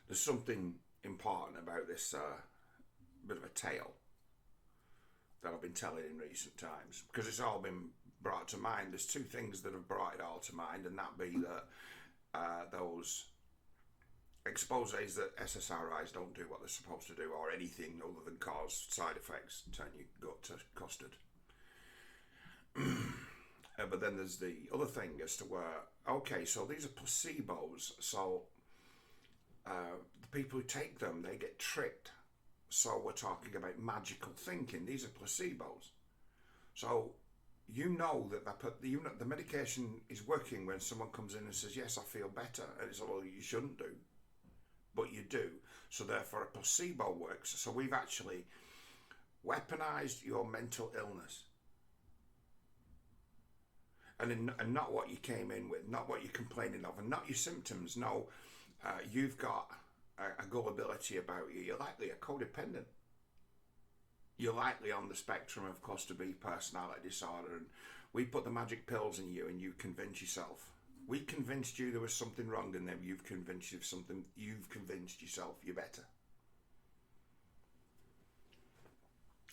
there's something important about this bit of a tale that I've been telling in recent times, because it's all been brought to mind. There's two things that have brought it all to mind, and that be that those exposes that SSRIs don't do what they're supposed to do, or anything other than cause side effects, turn your gut to custard. But then there's the other thing as to where, okay, so these are placebos, so the people who take them, they get tricked. So we're talking about magical thinking. These are placebos. So you know that the medication is working when someone comes in and says, yes, I feel better. And it's, well, you shouldn't do, but you do. So therefore a placebo works. So we've actually weaponized your mental illness. And not what you came in with, not what you're complaining of, and not your symptoms. No, you've got a gullibility about you. You're likely a codependent. You're likely on the spectrum of cluster B personality disorder, and we put the magic pills in you and you convince yourself. We convinced you there was something wrong, and then you've convinced yourself you're better.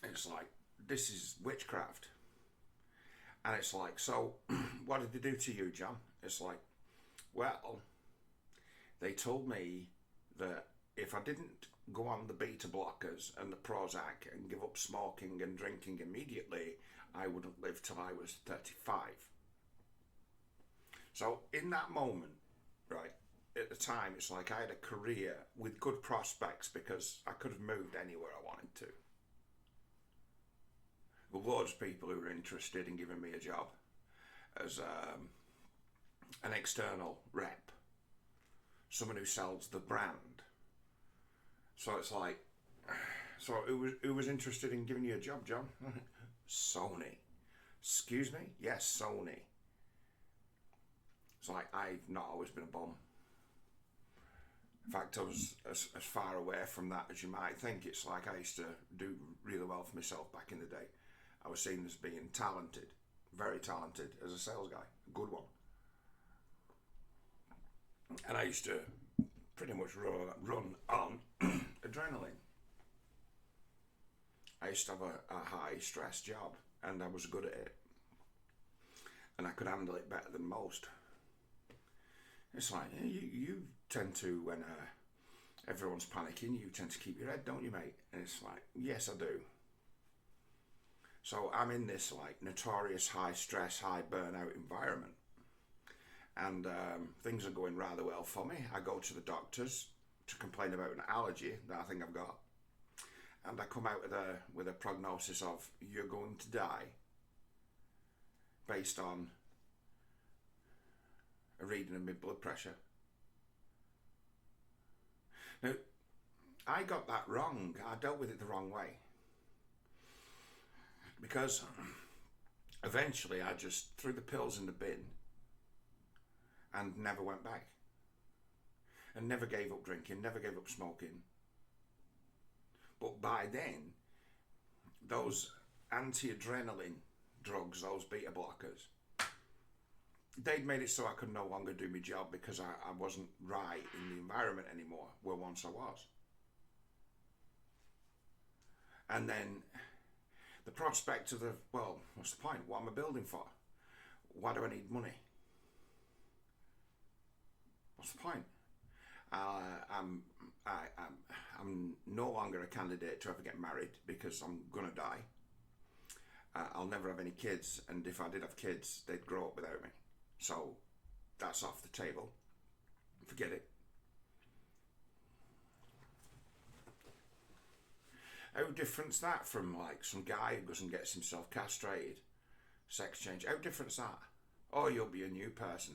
It's like, this is witchcraft. And it's like, so what did they do to you, John? It's like, well, they told me that if I didn't go on the beta blockers and the Prozac and give up smoking and drinking immediately, I wouldn't live till I was 35. So in that moment, right, at the time, it's like I had a career with good prospects because I could have moved anywhere I wanted to. Loads of people who were interested in giving me a job as an external rep, someone who sells the brand. So it's like, so who was interested in giving you a job, John? Sony. Excuse me? Yes, Sony. It's like, I've not always been a bum. In fact, I was as far away from that as you might think. It's like I used to do really well for myself back in the day. I was seen as being talented, very talented as a sales guy, a good one. And I used to pretty much run on adrenaline. I used to have a high stress job, and I was good at it. And I could handle it better than most. It's like, you tend to, when everyone's panicking, you tend to keep your head, don't you, mate? And it's like, yes, I do. So I'm in this like notorious high stress, high burnout environment, and things are going rather well for me. I go to the doctors to complain about an allergy that I think I've got, and I come out with a prognosis of, you're going to die, based on a reading of my blood pressure. Now, I got that wrong. I dealt with it the wrong way. Because eventually I just threw the pills in the bin and never went back. And never gave up drinking, never gave up smoking. But by then, those anti-adrenaline drugs, those beta blockers, they'd made it so I could no longer do my job because I wasn't right in the environment anymore, where once I was. And then the prospect of well, what's the point? What am I building for? Why do I need money? What's the point? I'm no longer a candidate to ever get married because I'm gonna die. I'll never have any kids, and if I did have kids, they'd grow up without me. So that's off the table. Forget it. How different's that from like some guy who goes and gets himself castrated, sex change? How different's that? Oh, you'll be a new person.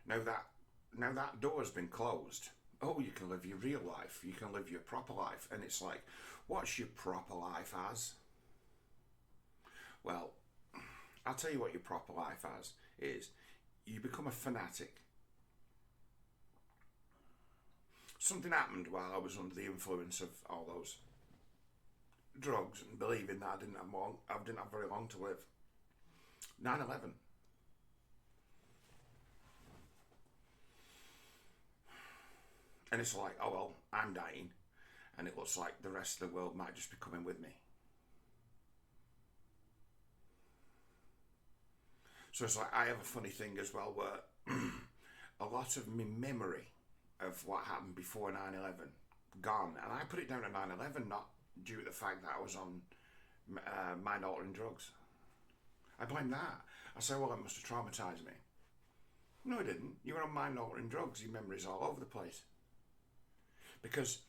Now that door's been closed. Oh, you can live your real life. You can live your proper life. And it's like, what's your proper life as? Well, I'll tell you what your proper life as is. You become a fanatic. Something happened while I was under the influence of all those drugs and believing that I didn't have very long to live. 9/11. And it's like, oh well, I'm dying, and it looks like the rest of the world might just be coming with me. So it's like, I have a funny thing as well where a lot of my memory of what happened before 9/11 gone, and I put it down to 9/11 not due to the fact that I was on mind-altering drugs. I blame that. I say, well, it must have traumatized me. No, it didn't. You were on mind-altering drugs. Your memory's all over the place. Because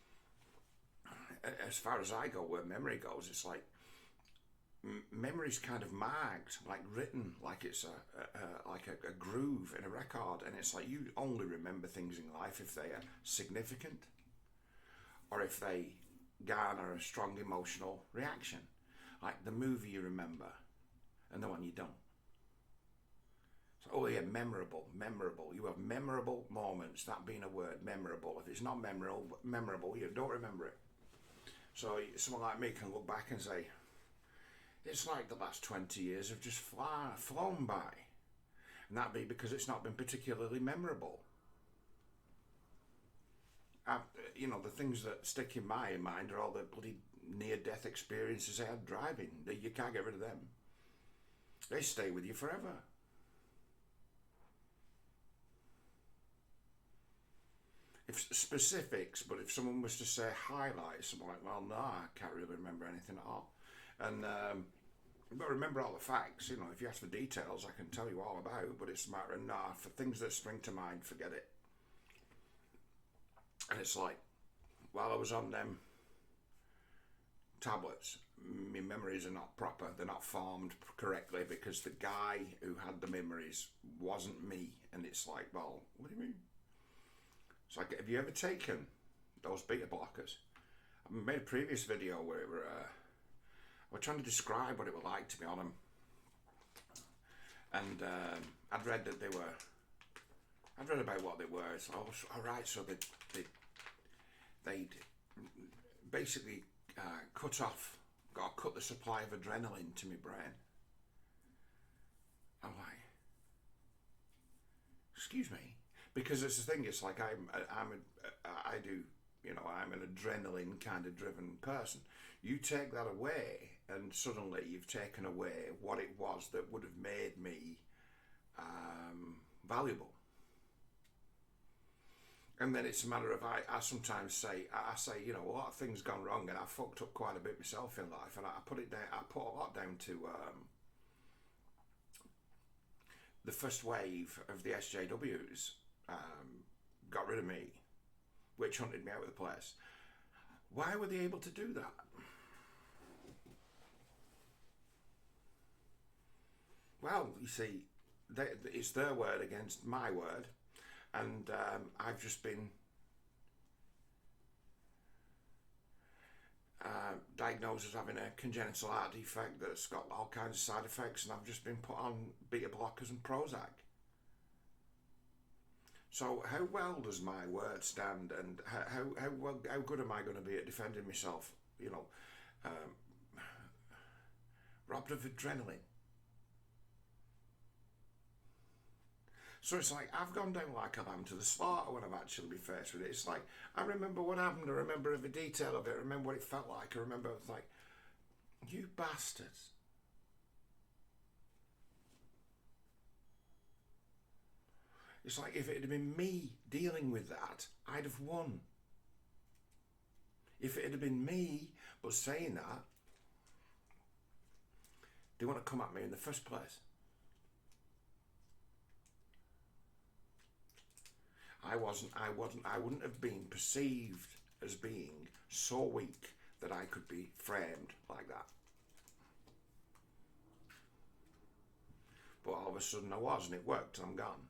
as far as I go, where memory goes, it's like memory's kind of marked, like written, like it's a groove in a record, and it's like you only remember things in life if they are significant or if they garner a strong emotional reaction, like the movie you remember and the one you don't. So, oh yeah, memorable. You have memorable moments. That being a word, memorable. If it's not memorable, you don't remember it. So someone like me can look back and say, it's like the last 20 years have just flown by. And that'd be because it's not been particularly memorable. The things that stick in my mind are all the bloody near-death experiences I had driving. You can't get rid of them. They stay with you forever. If specifics, but if someone was to say highlights, I'm like, well, no, I can't really remember anything at all. And but remember all the facts. If you ask for details, I can tell you all about. But it's a matter of for things that spring to mind, forget it. And it's like, while I was on them tablets, my memories are not proper. They're not formed correctly because the guy who had the memories wasn't me. And it's like, well, what do you mean? It's like, have you ever taken those beta blockers? I made a previous video where we're trying to describe what it was like to be on them. And I'd read about what they were. It's like, oh, all right, so they'd basically cut the supply of adrenaline to my brain. I'm like, excuse me, because it's the thing. It's like I'm an adrenaline kind of driven person. You take that away, and suddenly you've taken away what it was that would have made me valuable. And then it's a matter of, I sometimes say, a lot of things gone wrong, and I fucked up quite a bit myself in life, and I put a lot down to the first wave of the SJWs got rid of me, witch hunted me out of the place. Why were they able to do that? Well, you see, it's their word against my word, and I've just been diagnosed as having a congenital heart defect that's got all kinds of side effects, and I've just been put on beta blockers and Prozac. So how well does my word stand, and how good am I going to be at defending myself? Robbed of adrenaline. So it's like, I've gone down like a lamb to the slaughter when I've actually been faced with it. It's like, I remember what happened, I remember every detail of it, I remember what it felt like, I remember, it's like, you bastards. It's like, if it had been me dealing with that, I'd have won. If it had been me, but saying that, they want to come at me in the first place. I wouldn't have been perceived as being so weak that I could be framed like that. But all of a sudden I was, and it worked, and I'm gone.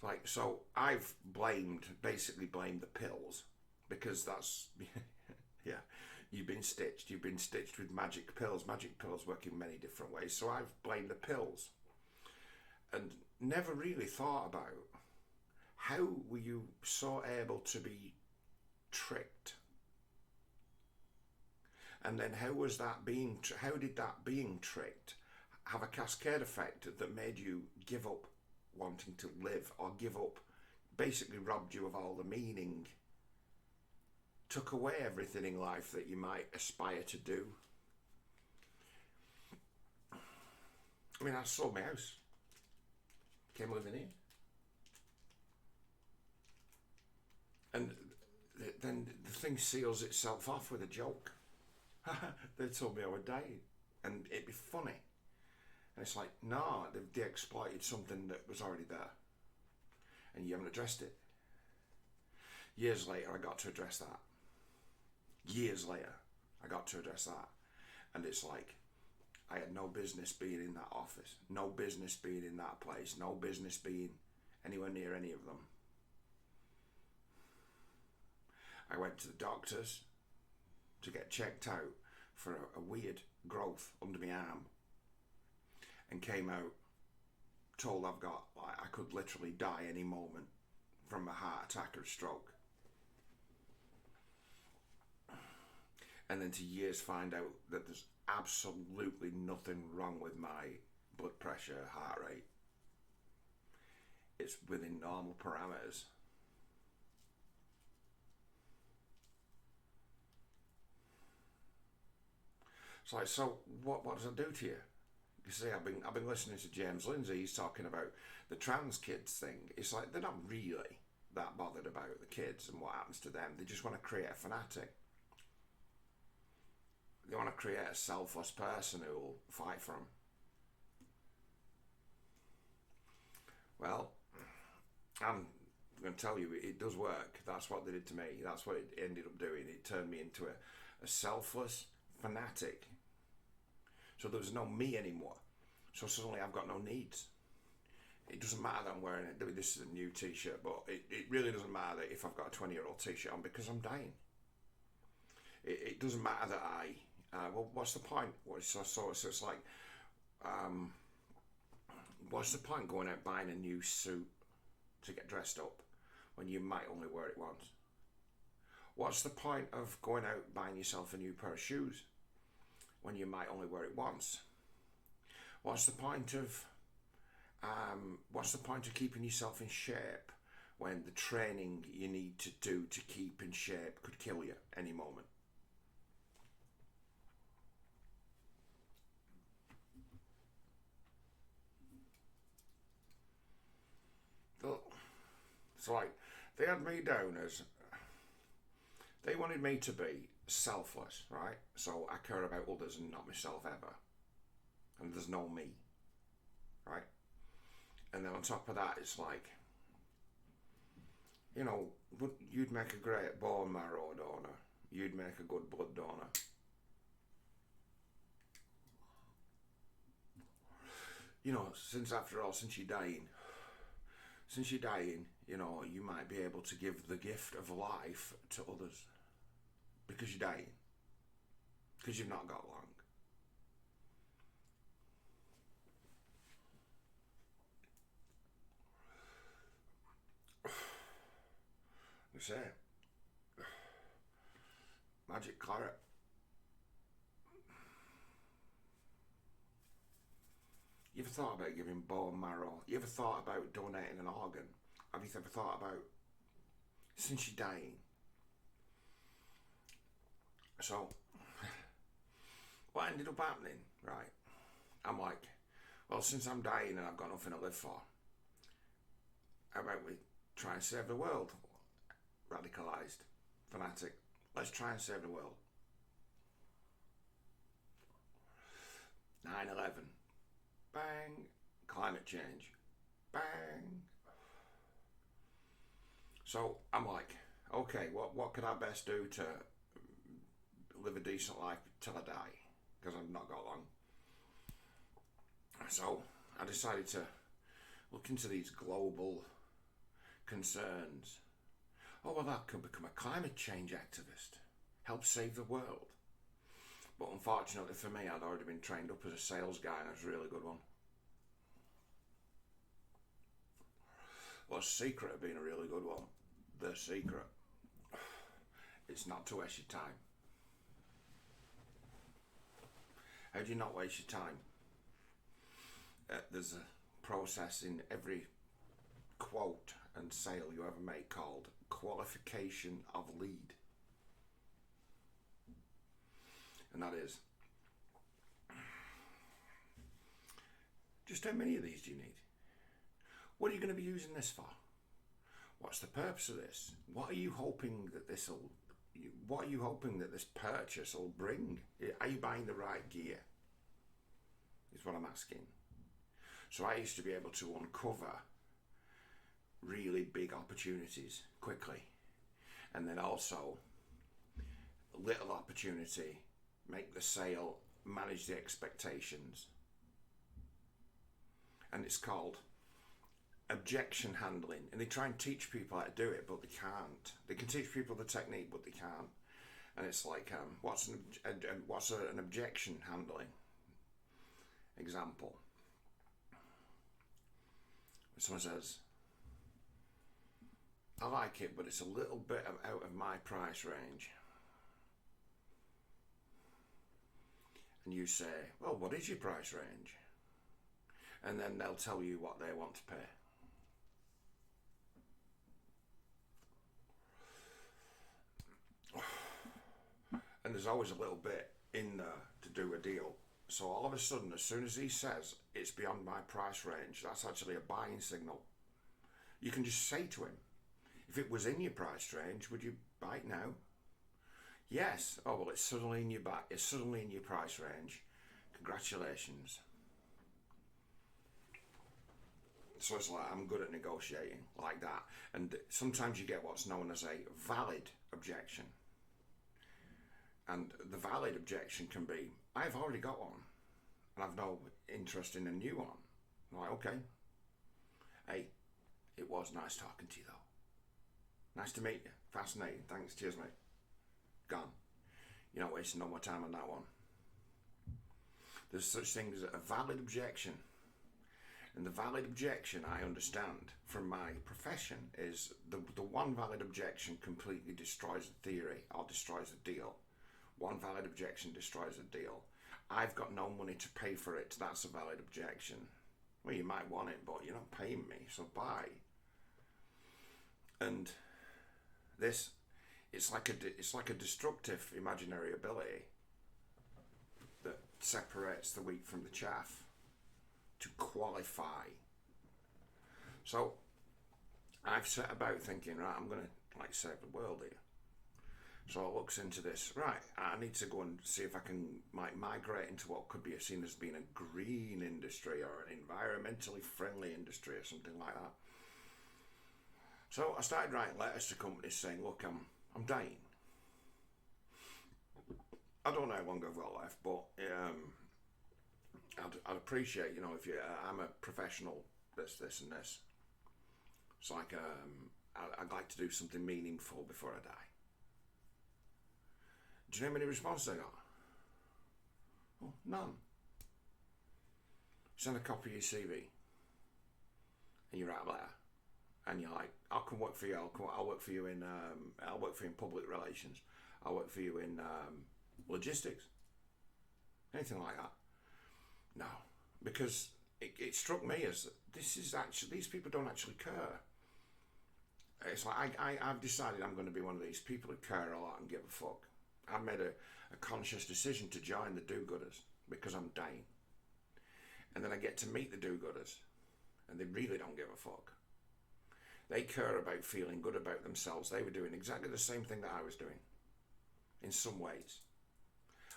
Like, so I've basically blamed the pills, because that's, yeah, you've been stitched with magic pills. Magic pills work in many different ways. So I've blamed the pills and never really thought about how were you so able to be tricked? And then how did that being tricked have a cascade effect that made you give up wanting to live, or give up, basically robbed you of all the meaning, took away everything in life that you might aspire to do. I mean, I sold my house, came living here, and then the thing seals itself off with a joke. They told me I would die, and it'd be funny. And it's like, no, they exploited something that was already there, and you haven't addressed it. Years later, I got to address that. Years later, I got to address that. And it's like, I had no business being in that office, no business being in that place, no business being anywhere near any of them. I went to the doctors to get checked out for a weird growth under my arm, and came out told I've got, like, I could literally die any moment from a heart attack or a stroke. And then to years find out that there's absolutely nothing wrong with my blood pressure, heart rate. It's within normal parameters. It's like, so what does that do to you? You see, I've been listening to James Lindsay. He's talking about the trans kids thing. It's like, they're not really that bothered about the kids and what happens to them. They just want to create a fanatic. They want to create a selfless person who will fight for them. Well, I'm going to tell you, it does work. That's what they did to me. That's what it ended up doing. It turned me into a selfless fanatic. So there was no me anymore. So suddenly I've got no needs. It doesn't matter that I'm wearing it. This is a new t-shirt, but it really doesn't matter if I've got a 20-year-old t-shirt on, because I'm dying. It doesn't matter that well, what's the point? So it's like, what's the point going out buying a new suit to get dressed up when you might only wear it once? What's the point of going out buying yourself a new pair of shoes when you might only wear it once? What's the point of keeping yourself in shape when the training you need to do to keep in shape could kill you any moment? It's like, they had me down as, they wanted me to be selfless, right? So I care about others and not myself ever. And there's no me, right? And then on top of that, it's like, you know, you'd make a great bone marrow donor. You'd make a good blood donor. You know, since you're dying, you know, you might be able to give the gift of life to others, because you're dying, because you've not got long. You say, magic carrot. You ever thought about giving bone marrow? You ever thought about donating an organ? Have you ever thought about, since you're dying? So, what ended up happening, right? I'm like, well, since I'm dying and I've got nothing to live for, how about we try and save the world? Radicalised, fanatic. Let's try and save the world. 9/11. Bang. Climate change. Bang. So I'm like, okay, what could I best do to live a decent life till I die? Because I've not got long. So I decided to look into these global concerns. Oh, well, I could become a climate change activist, help save the world. But unfortunately for me, I'd already been trained up as a sales guy, and I was a really good one. What's the secret of being a really good one? The secret. It's not to waste your time. How do you not waste your time? there's a process in every quote and sale you ever make called Qualification of Lead. And that is, just how many of these do you need? What are you going to be using this for? What's the purpose of this? What are you hoping that this purchase will bring? Are you buying the right gear? Is what I'm asking. So I used to be able to uncover really big opportunities quickly, and then also little opportunity, make the sale, manage the expectations. And it's called objection handling, and they try and teach people how to do it, but they can't. They can teach people the technique, but they can't. And it's like, what's an objection handling example? Someone says, I like it, but it's a little bit out of my price range. And you say, well, what is your price range? And then they'll tell you what they want to pay. And there's always a little bit in there to do a deal. So all of a sudden, as soon as he says it's beyond my price range, that's actually a buying signal. You can just say to him, if it was in your price range, would you buy it now? Yes. Oh, well, it's suddenly in your price range. Congratulations. So it's like, I'm good at negotiating like that. And sometimes you get what's known as a valid objection. And the valid objection can be, I've already got one, and I've no interest in a new one. I'm like, okay. Hey, it was nice talking to you, though. Nice to meet you. Fascinating. Thanks. Cheers, mate. Gone. You're not wasting no more time on that one. There's such thing as a valid objection. And the valid objection, I understand from my profession, is the one valid objection completely destroys the theory or destroys the deal. One valid objection destroys the deal. I've got no money to pay for it. That's a valid objection. Well, you might want it, but you're not paying me, so buy. And this, it's like a destructive imaginary ability that separates the wheat from the chaff to qualify. So I've set about thinking, right, I'm going to save the world here. So I looks into this, right, I need to go and see if I can migrate into what could be seen as being a green industry or an environmentally friendly industry or something like that. So I started writing letters to companies saying, look, I'm dying. I don't know how long I've got left, but I'd appreciate, if I'm a professional, this and this. It's like, I'd like to do something meaningful before I die. Do you know how many responses I got? Oh, none. Send a copy of your CV. And you write a letter. And you're like, I'll come work for you. I'll work for you in public relations. I'll work for you in logistics. Anything like that. No, because it struck me as these people don't actually care. It's like I've decided I'm going to be one of these people who care a lot and give a fuck. I've made a conscious decision to join the do-gooders because I'm dying. And then I get to meet the do-gooders, and they really don't give a fuck. They care about feeling good about themselves. They were doing exactly the same thing that I was doing, in some ways.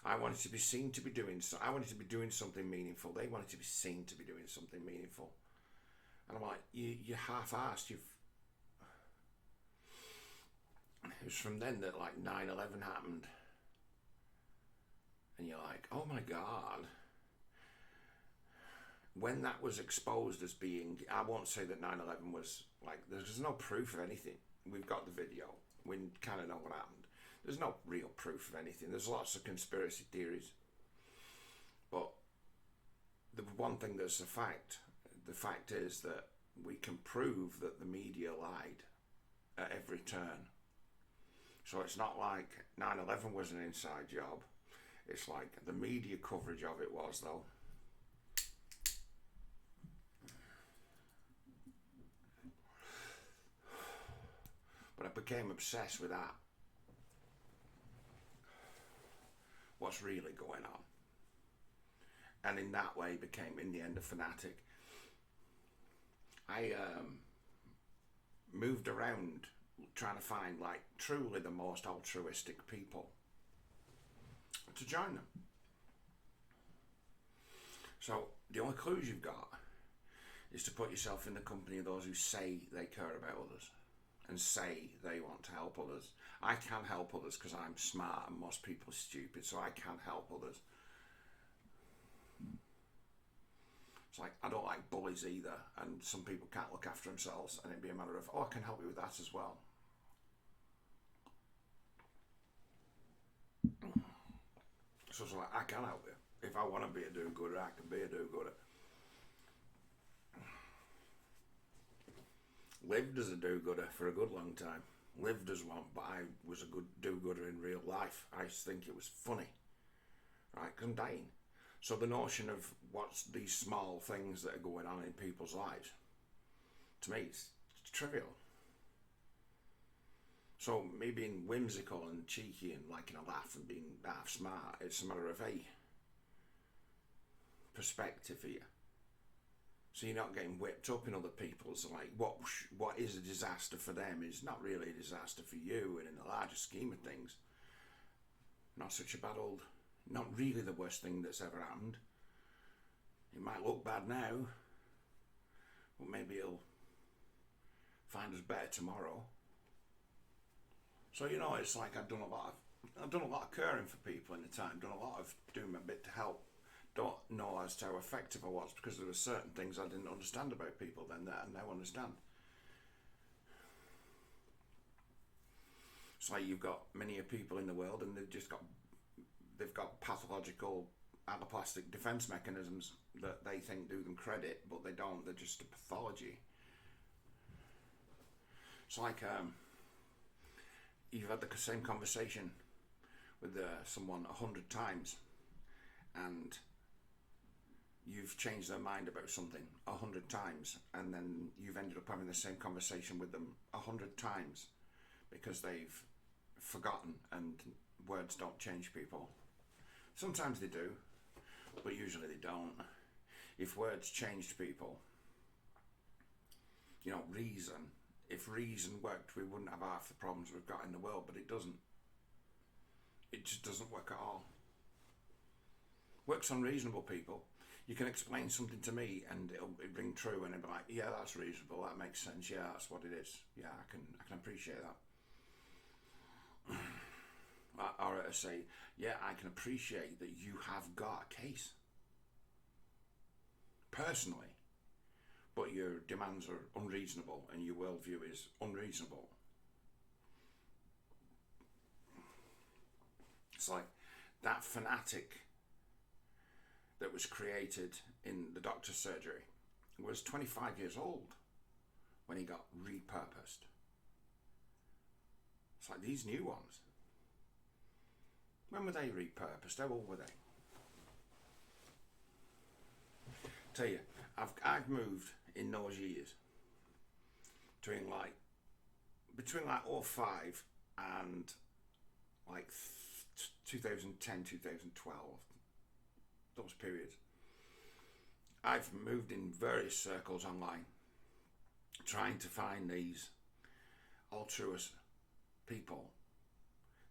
I wanted to be seen to be doing so. I wanted to be doing something meaningful. They wanted to be seen to be doing something meaningful. And I'm like, you're half-assed. It was from then that 9/11 happened. And you're like, oh my God. When that was exposed as being, I won't say that 9/11 was there's no proof of anything. We've got the video. We kind of know what happened. There's no real proof of anything. There's lots of conspiracy theories. But the one thing that's a fact, the fact is that we can prove that the media lied at every turn. So it's not like 9/11 was an inside job. It's like the media coverage of it was, though. became obsessed with that. What's really going on? And in that way became, in the end, a fanatic. I moved around trying to find, like, truly the most altruistic people to join them. So the only clues you've got is to put yourself in the company of those who say they care about others and say they want to help others. I can help others because I'm smart and most people are stupid, so I can help others. It's like, I don't like bullies either, and some people can't look after themselves, and it'd be a matter of, oh, I can help you with that as well. So it's like, I can help you. If I want to be a do-gooder, I can be a do-gooder. Lived as a do-gooder for a good long time. Lived as one, but I was a good do-gooder in real life. I used to think it was funny, right? Because I'm dying. So the notion of what's these small things that are going on in people's lives, to me, it's trivial. So me being whimsical and cheeky and liking a laugh and being half smart, it's a matter of, hey, perspective here. So you're not getting whipped up in other people's, like, what is a disaster for them is not really a disaster for you, and in the larger scheme of things, not such a bad old, not really the worst thing that's ever happened. It might look bad now, but maybe it'll find us better tomorrow. So, you know, it's like I've done a lot of caring for people in the time, done a lot of doing my bit to help. Don't know as to how effective I was, because there were certain things I didn't understand about people then that I now understand. It's like you've got many people in the world and they've got pathological alloplastic defense mechanisms that they think do them credit, but they don't. They're just a pathology. It's like you've had the same conversation with someone 100 times, and you've changed their mind about something 100 times, and then you've ended up having the same conversation with them 100 times because they've forgotten, and words don't change people. Sometimes they do, but usually they don't. If words changed people, you know, if reason worked, we wouldn't have half the problems we've got in the world, but it doesn't. It just doesn't work at all. Works on reasonable people. You can explain something to me and it'll ring true, and it'll be like, yeah, that's reasonable, that makes sense, yeah, that's what it is. Yeah, I can appreciate that. Or I say, yeah, I can appreciate that you have got a case, personally, but your demands are unreasonable and your worldview is unreasonable. It's like that fanatic that was created in the doctor's surgery was 25 years old when he got repurposed. It's like these new ones. When were they repurposed? How old were they? Tell you, I've moved in those years between like 05 and like 2010, 2012. Those periods. I've moved in various circles online trying to find these altruist people,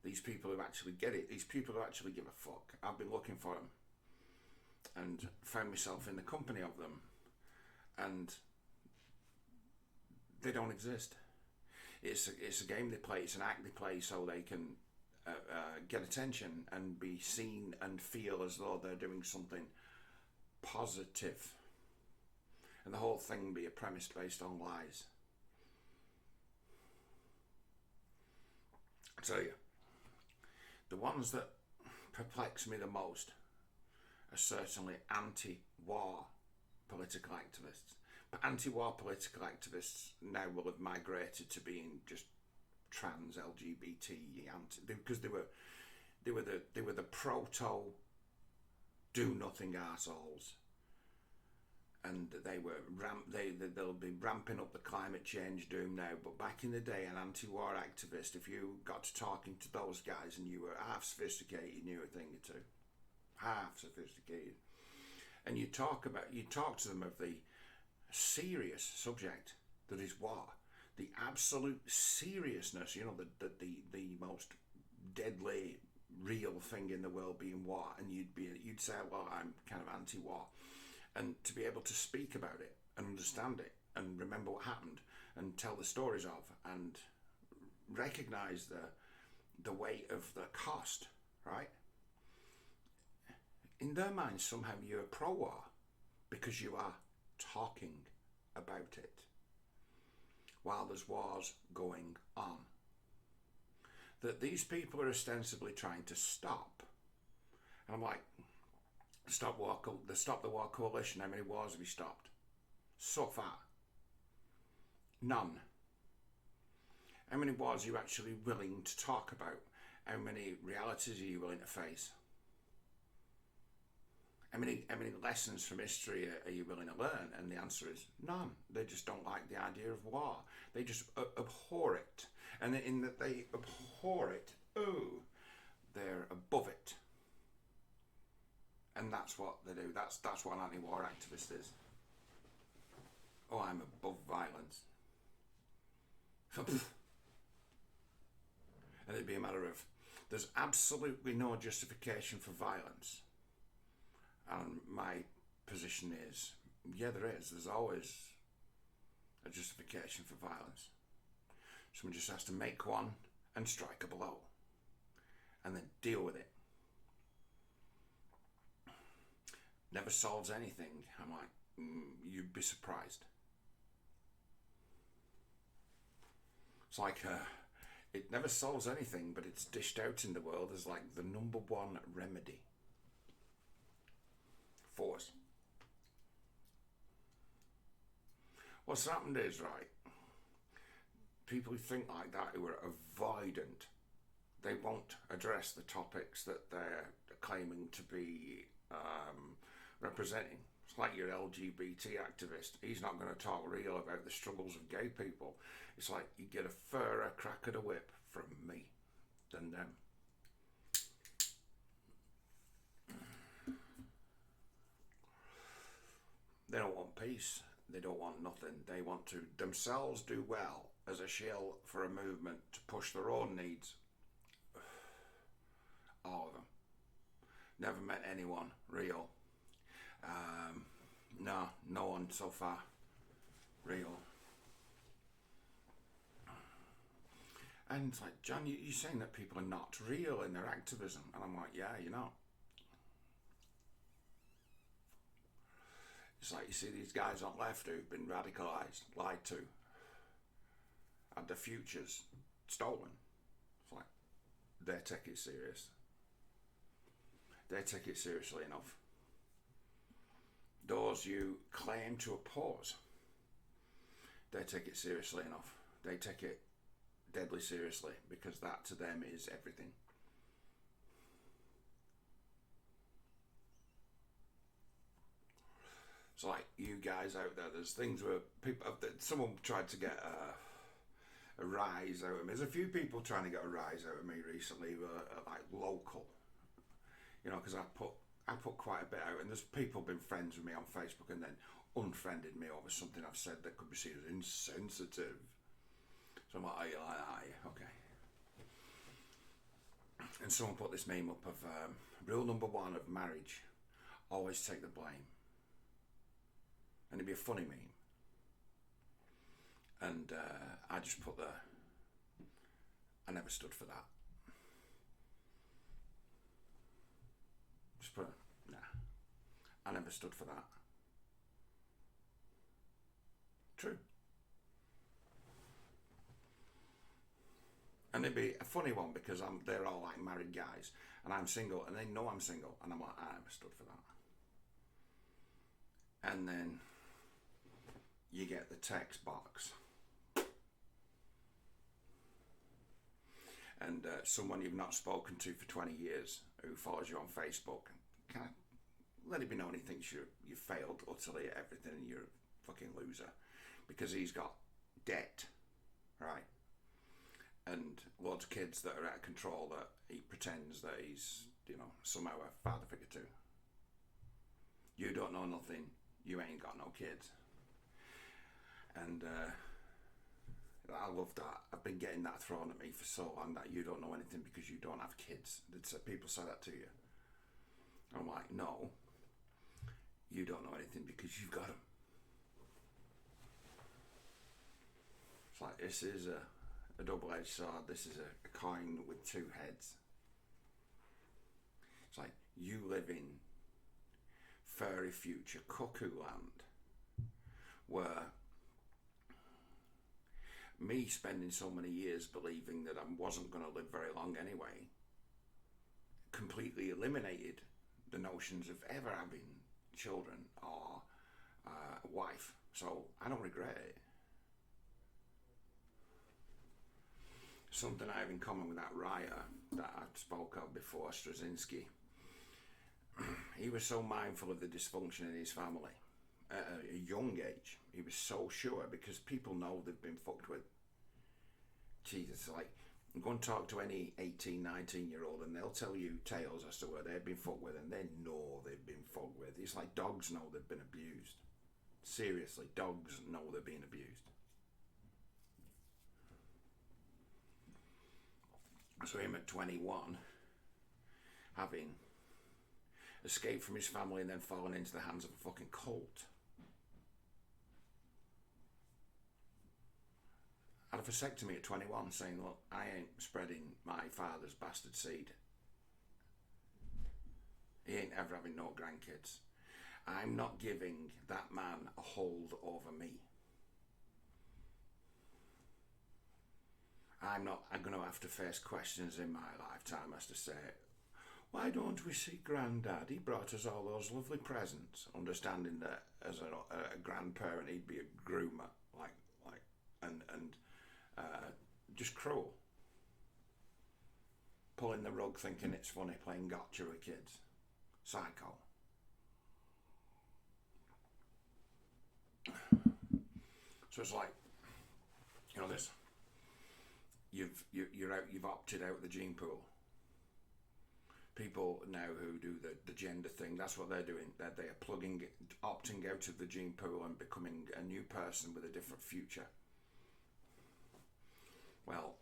these people who actually get it, these people who actually give a fuck. I've been looking for them and found myself in the company of them, and they don't exist. It's a game they play, it's an act they play so they can get attention and be seen and feel as though they're doing something positive, and the whole thing be a premise based on lies. I tell you, the ones that perplex me the most are certainly anti-war political activists. But anti-war political activists now will have migrated to being just trans, LGBT, because they were the proto do nothing arseholes, and they'll be ramping up the climate change doom now. But back in the day, an anti-war activist, if you got to talking to those guys and you were half sophisticated, you knew a thing or two, half sophisticated, and you talk to them of the serious subject that is war, the absolute seriousness, the most deadly real thing in the world being war, and you'd say, well, I'm kind of anti-war. And to be able to speak about it and understand it and remember what happened and tell the stories of and recognize the weight of the cost, right? In their minds, somehow you're pro-war because you are talking about it while there's wars going on that these people are ostensibly trying to stop. And I'm like, stop the war coalition. How many wars have you stopped so far? None. How many wars are you actually willing to talk about? How many realities are you willing to face? How many lessons from history are you willing to learn? And the answer is none. They just don't like the idea of war. They just abhor it. And in that they abhor it, they're above it. And that's what they do. That's what an anti-war activist is. Oh, I'm above violence. And it'd be a matter of, there's absolutely no justification for violence. And my position is, yeah, there is. There's always a justification for violence. Someone just has to make one and strike a blow. And then deal with it. Never solves anything. I'm like, you'd be surprised. It's like, it never solves anything, but it's dished out in the world as like the number one remedy. Force. What's happened is, right, people who think like that, who are avoidant, they won't address the topics that they're claiming to be representing. It's like your LGBT activist. He's not going to talk real about the struggles of gay people. It's like you get a fairer crack of the whip from me than them. They don't want peace. They don't want nothing. They want to themselves do well as a shield for a movement to push their own needs. All of them. Never met anyone real. No one so far real. And it's like, John, you're saying that people are not real in their activism. And I'm like, yeah, you're not. It's like you see these guys on left who've been radicalised, lied to, had their futures stolen. It's like, they take it serious. They take it seriously enough. Those you claim to oppose, they take it seriously enough. They take it deadly seriously because that to them is everything. It's like you guys out there, there's things where people, someone tried to get a rise out of me. There's a few people trying to get a rise out of me recently who are like local. You know, because I put quite a bit out, and there's people been friends with me on Facebook and then unfriended me over something I've said that could be seen as insensitive. So I'm like, okay. And someone put this meme up of rule number 1 of marriage: always take the blame. And it'd be a funny meme. And I just put I never stood for that. Just put, nah. I never stood for that. True. And it'd be a funny one because they're all like married guys and I'm single and they know I'm single and I'm like, I never stood for that. And then you get the text box. And someone you've not spoken to for 20 years who follows you on Facebook kind of let it be known he thinks you failed utterly at everything and you're a fucking loser because he's got debt, right? And loads of kids that are out of control that he pretends that he's, somehow a father figure to. You don't know nothing. You ain't got no kids. And I love that. I've been getting that thrown at me for so long, that you don't know anything because you don't have kids. People say that to you. I'm like, no. You don't know anything because you've got them. It's like, this is a double-edged sword. This is a coin with two heads. It's like, you live in fairy future cuckoo land where me spending so many years believing that I wasn't going to live very long anyway completely eliminated the notions of ever having children or a wife. So I don't regret it. Something I have in common with that writer that I spoke of before, Straczynski. He was so mindful of the dysfunction in his family at a young age. He was so sure because people know they've been fucked with. Jesus, like, go and talk to any 18, 19-year-old and they'll tell you tales as to where they've been fucked with, and they know they've been fucked with. It's like dogs know they've been abused. Seriously, dogs know they're being abused. So him at 21, having escaped from his family and then fallen into the hands of a fucking cult. Had a vasectomy at 21, saying, look, I ain't spreading my father's bastard seed. He ain't ever having no grandkids. I'm not giving that man a hold over me. I'm going to have to face questions in my lifetime as to say, why don't we see Granddad? He brought us all those lovely presents, understanding that as a grandparent he'd be a groomer, and just cruel. Pulling the rug, thinking it's funny, playing gotcha with kids. Psycho. So it's like, this. You've opted out of the gene pool. People now who do the gender thing, that's what they're doing. They are opting out of the gene pool and becoming a new person with a different future. Well,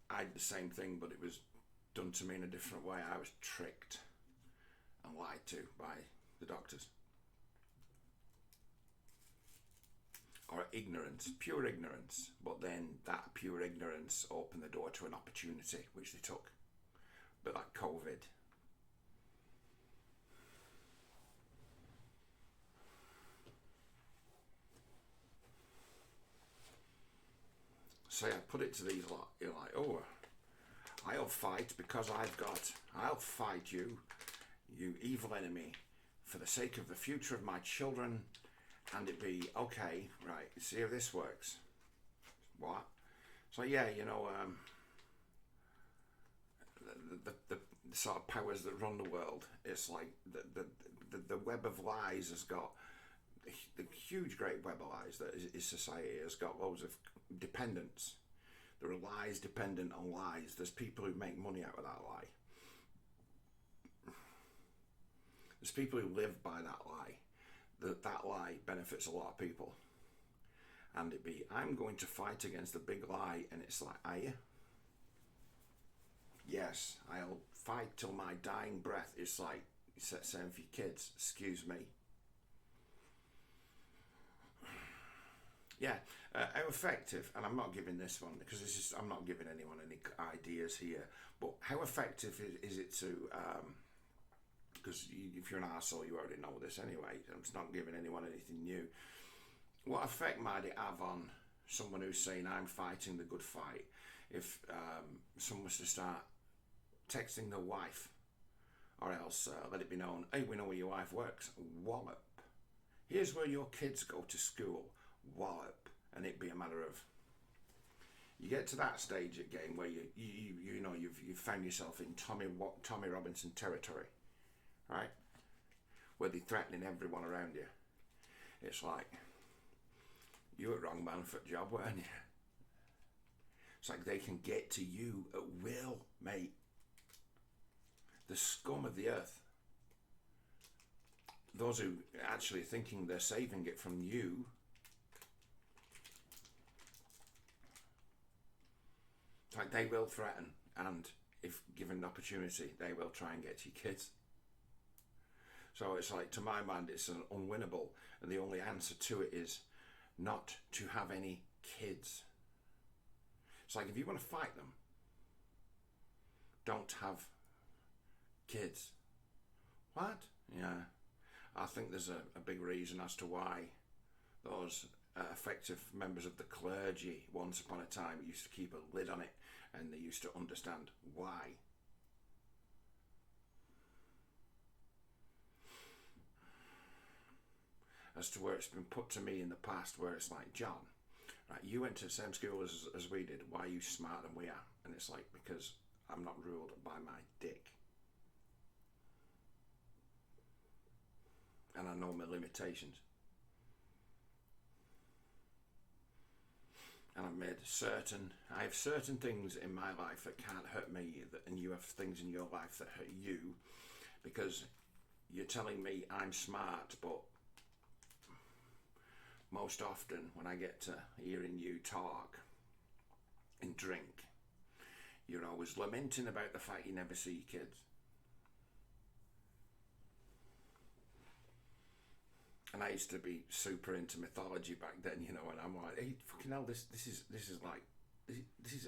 I did the same thing, but it was done to me in a different way. I was tricked and lied to by the doctors. Or ignorance, pure ignorance. But then that pure ignorance opened the door to an opportunity, which they took. But like COVID. So I put it to these lot, you're like, oh, I'll fight because I'll fight you, you evil enemy, for the sake of the future of my children. And it'd be, okay, right, see how this works. What? So yeah, the sort of powers that run the world, it's like the web of lies has got, the huge great web of lies that is society has got loads of dependents. There are lies dependent on lies. There's people who make money out of that lie. There's people who live by that lie. That lie benefits a lot of people. And it'd be, I'm going to fight against the big lie, and it's like, are you? Yes, I'll fight till my dying breath. It's like, saying for your kids, excuse me. Yeah, how effective, and I'm not giving this one, because I'm not giving anyone any ideas here, but how effective is it to, because if you're an arsehole, you already know this anyway, I'm just not giving anyone anything new. What effect might it have on someone who's saying, I'm fighting the good fight, if someone was to start texting their wife, or else let it be known, hey, we know where your wife works, wallop. Here's where your kids go to school, wallop. And it'd be a matter of, you get to that stage of game where you've found yourself in Tommy Robinson territory, right? where they're threatening everyone around you. It's like, you were wrong man for the job, weren't you? It's like they can get to you at will, mate. The scum of the earth. Those who are actually thinking they're saving it from you, like they will threaten, and if given an opportunity, they will try and get to your kids. So it's like, to my mind, it's an unwinnable, and the only answer to it is not to have any kids. It's like, if you want to fight them, don't have kids. What? Yeah. I think there's a big reason as to why those effective members of the clergy once upon a time used to keep a lid on it, and they used to understand why. As to where it's been put to me in the past, where it's like, John, right, you went to the same school as we did, why are you smarter than we are? And it's like, because I'm not ruled by my dick. And I know my limitations. And I have certain things in my life that can't hurt me, and you have things in your life that hurt you, because you're telling me I'm smart, but most often when I get to hearing you talk and drink, you're always lamenting about the fact you never see your kids. And I used to be super into mythology back then, you know, and I'm like, hey, fucking hell, this is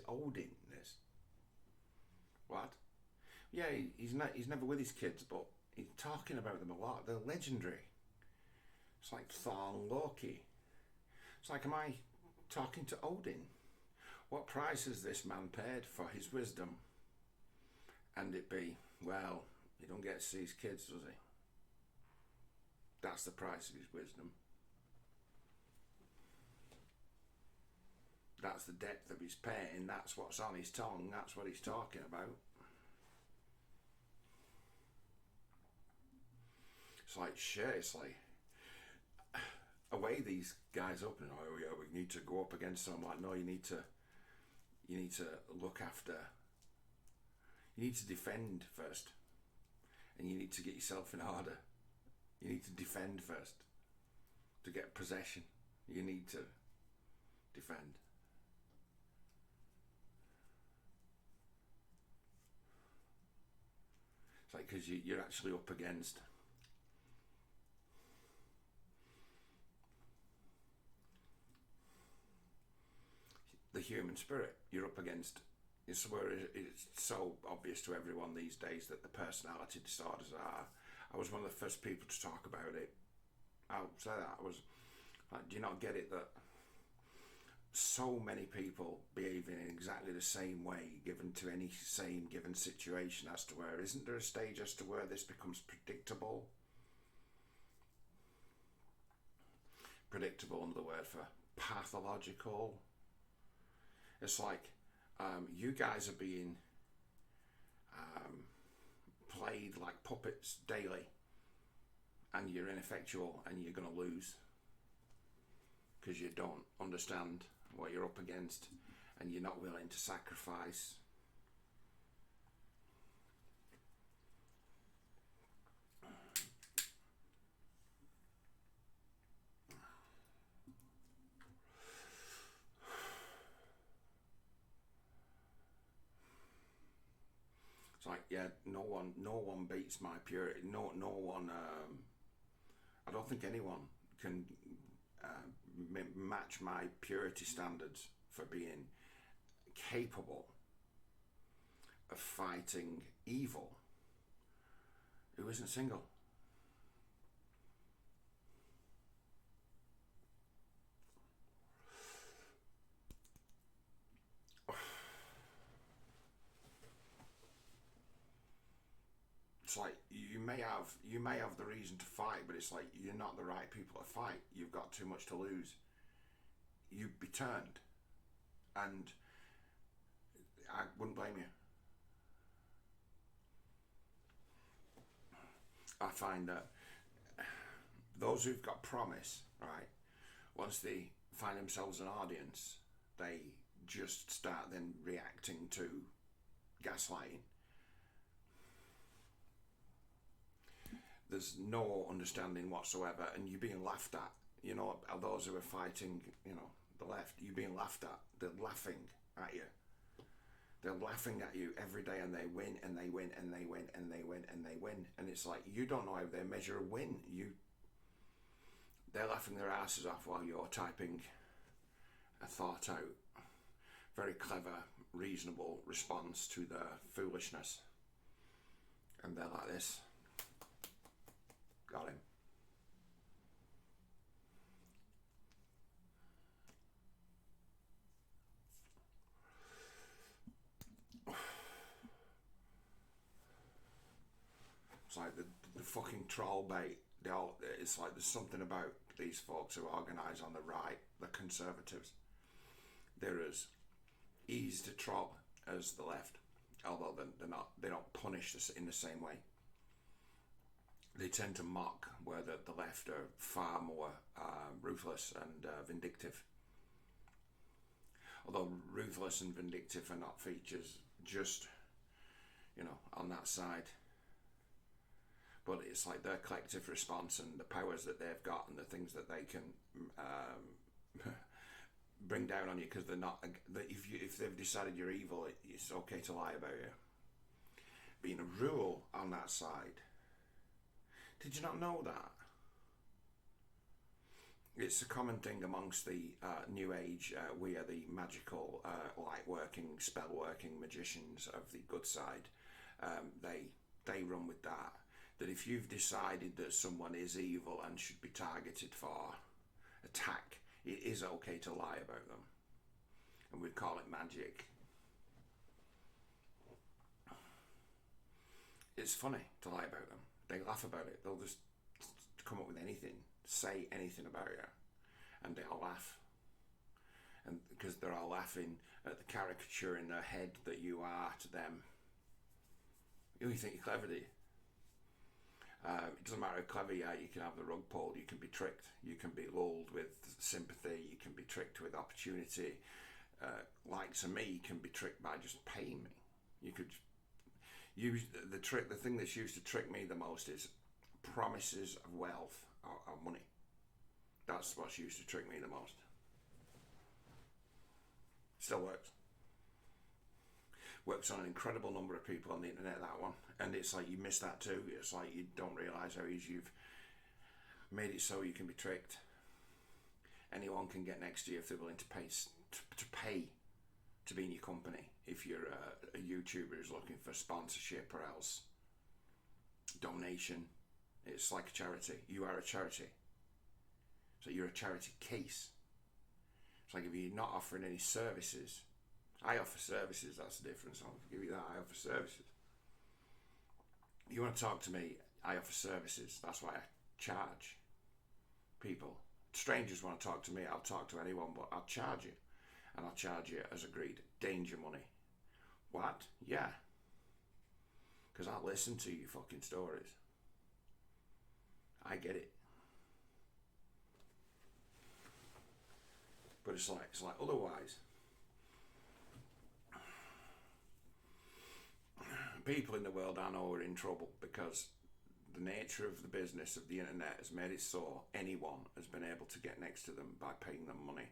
Odin, this. What? Yeah, he's never with his kids, but he's talking about them a lot. They're legendary. It's like Thor and Loki. It's like, am I talking to Odin? What price has this man paid for his wisdom? And it be, well, he don't get to see his kids, does he? That's the price of his wisdom. That's the depth of his pain. That's what's on his tongue. That's what he's talking about. It's like shit. It's like, away these guys up and, oh yeah, we need to go up against them. I'm like, no, you need to look after. You need to defend first, and you need to get yourself in order. You need to defend first to get possession. You need to defend. It's like, because you're actually up against the human spirit. You're up against, it's where it's so obvious to everyone these days that the personality disorders are. I was one of the first people to talk about it. I'll say that. I was like, do you not get it that so many people behave in exactly the same way given to any same given situation, as to where, isn't there a stage as to where this becomes predictable? Predictable, another word for pathological. It's like, you guys are being played like puppets daily, and you're ineffectual, and you're going to lose because you don't understand what you're up against, and you're not willing to sacrifice. It's like, yeah, no one beats my purity. No one. I don't think anyone can match my purity standards for being capable of fighting evil who isn't single. It's like, you may have the reason to fight, but it's like, you're not the right people to fight. You've got too much to lose. You'd be turned, and I wouldn't blame you. I find that those who've got promise, right, once they find themselves an audience, they just start then reacting to gaslighting. There's no understanding whatsoever, and you're being laughed at. You know, those who are fighting, you know, the left, you're being laughed at. They're laughing at you. They're laughing at you every day, and they win, and they win, and they win, and they win, and they win. And it's like, you don't know how they measure a win. They're laughing their asses off while you're typing a thought out, very clever, reasonable response to their foolishness. And they're like this. Got him. It's like the fucking troll bait. It's like there's something about these folks who organise on the right, the conservatives. They're as easy to troll as the left, although they're not. They don't punish us in the same way. They tend to mock, where the left are far more ruthless and vindictive. Although ruthless and vindictive are not features just, you know, on that side. But it's like their collective response and the powers that they've got and the things that they can bring down on you, because they're not. If they've decided you're evil, it's okay to lie about you. Being a rule on that side. Did you not know that? It's a common thing amongst the New Age. We are the magical, light-working, spell-working magicians of the good side. They run with that. That if you've decided that someone is evil and should be targeted for attack, it is okay to lie about them. And we call it magic. It's funny to lie about them. They laugh about it. They'll just come up with anything, say anything about you, and they'll laugh. And because they're all laughing at the caricature in their head that you are to them. You think you're clever, do you? It doesn't matter how clever you are, you can have the rug pulled, you can be tricked, you can be lulled with sympathy, you can be tricked with opportunity. Likes of me can be tricked by just paying me. You could use the thing that's used to trick me the most is promises of wealth or money. That's what's used to trick me the most. Still works. Works on an incredible number of people on the internet, that one. And it's like you miss that too. It's like you don't realise how easy you've made it so you can be tricked. Anyone can get next to you if they're willing to pay to be in your company. If you're a YouTuber who's looking for sponsorship or else donation, it's like a charity. You are a charity. So you're a charity case. It's like if you're not offering any services. I offer services, that's the difference. I'll give you that. I offer services. You want to talk to me, I offer services. That's why I charge people. Strangers want to talk to me, I'll talk to anyone, but I'll charge you. And I'll charge you as agreed. Danger money. What? Yeah. Because I'll listen to your fucking stories. I get it. But it's like otherwise. People in the world I know are in trouble because the nature of the business of the internet has made it so anyone has been able to get next to them by paying them money.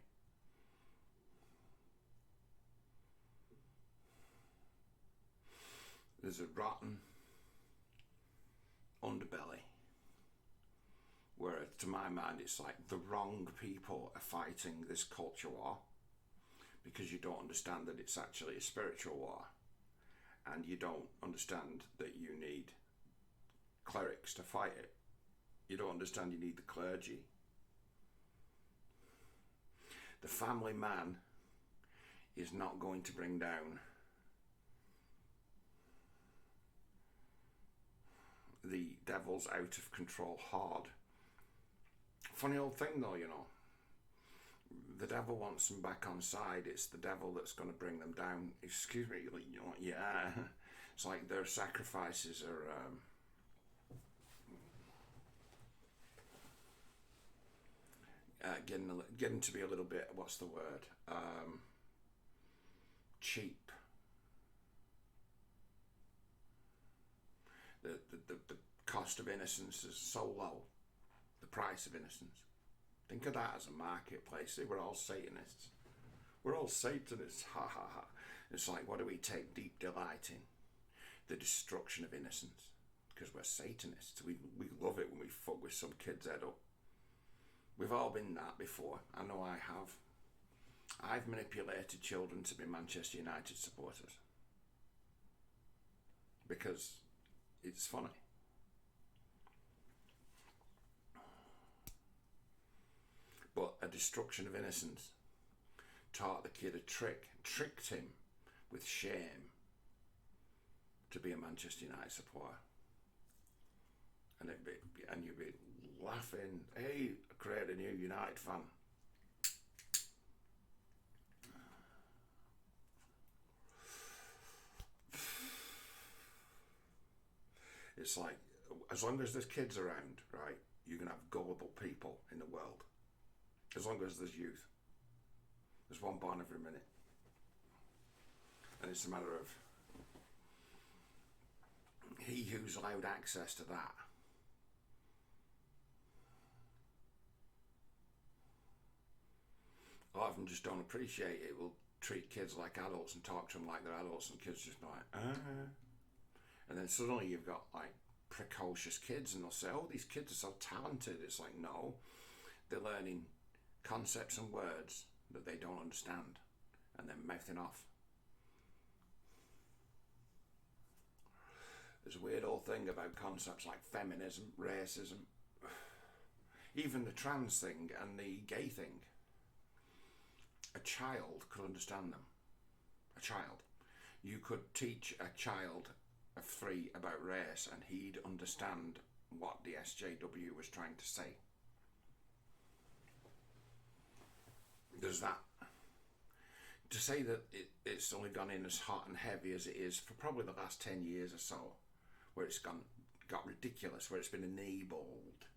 There's a rotten underbelly where, to my mind, it's like the wrong people are fighting this culture war because you don't understand that it's actually a spiritual war. And you don't understand that you need clerics to fight it. You don't understand you need the clergy. The family man is not going to bring down the devil's out of control horde. Funny old thing though, you know. The devil wants them back on side. It's the devil that's going to bring them down. Excuse me, you know, yeah. It's like their sacrifices are getting to be a little bit, what's the word? Cheap. The cost of innocence is so low. The price of innocence. Think of that as a marketplace. See, we're all Satanists. We're all Satanists. Ha ha ha. It's like, what do we take deep delight in? The destruction of innocence. Because we're Satanists. We love it when we fuck with some kid's head up. We've all been that before. I know I have. I've manipulated children to be Manchester United supporters. Because it's funny. But a destruction of innocence taught the kid a trick, tricked him with shame to be a Manchester United supporter. And you'd be laughing, hey, create a new United fan. It's like, as long as there's kids around, right, you can have gullible people in the world. As long as there's youth. There's one born every minute. And it's a matter of he who's allowed access to that. A lot of them just don't appreciate it. Will treat kids like adults and talk to them like they're adults, and kids just like, And then suddenly you've got like precocious kids, and they'll say, oh, these kids are so talented. It's like, no, they're learning concepts and words that they don't understand, and then mouthing off. There's a weird old thing about concepts like feminism, racism, even the trans thing and the gay thing. A child could understand them. A child. You could teach a child of 3 about race and he'd understand what the SJW was trying to say. There's that. To say that it's only gone in as hot and heavy as it is for probably the last 10 years or so, where it's got ridiculous, where it's been enabled.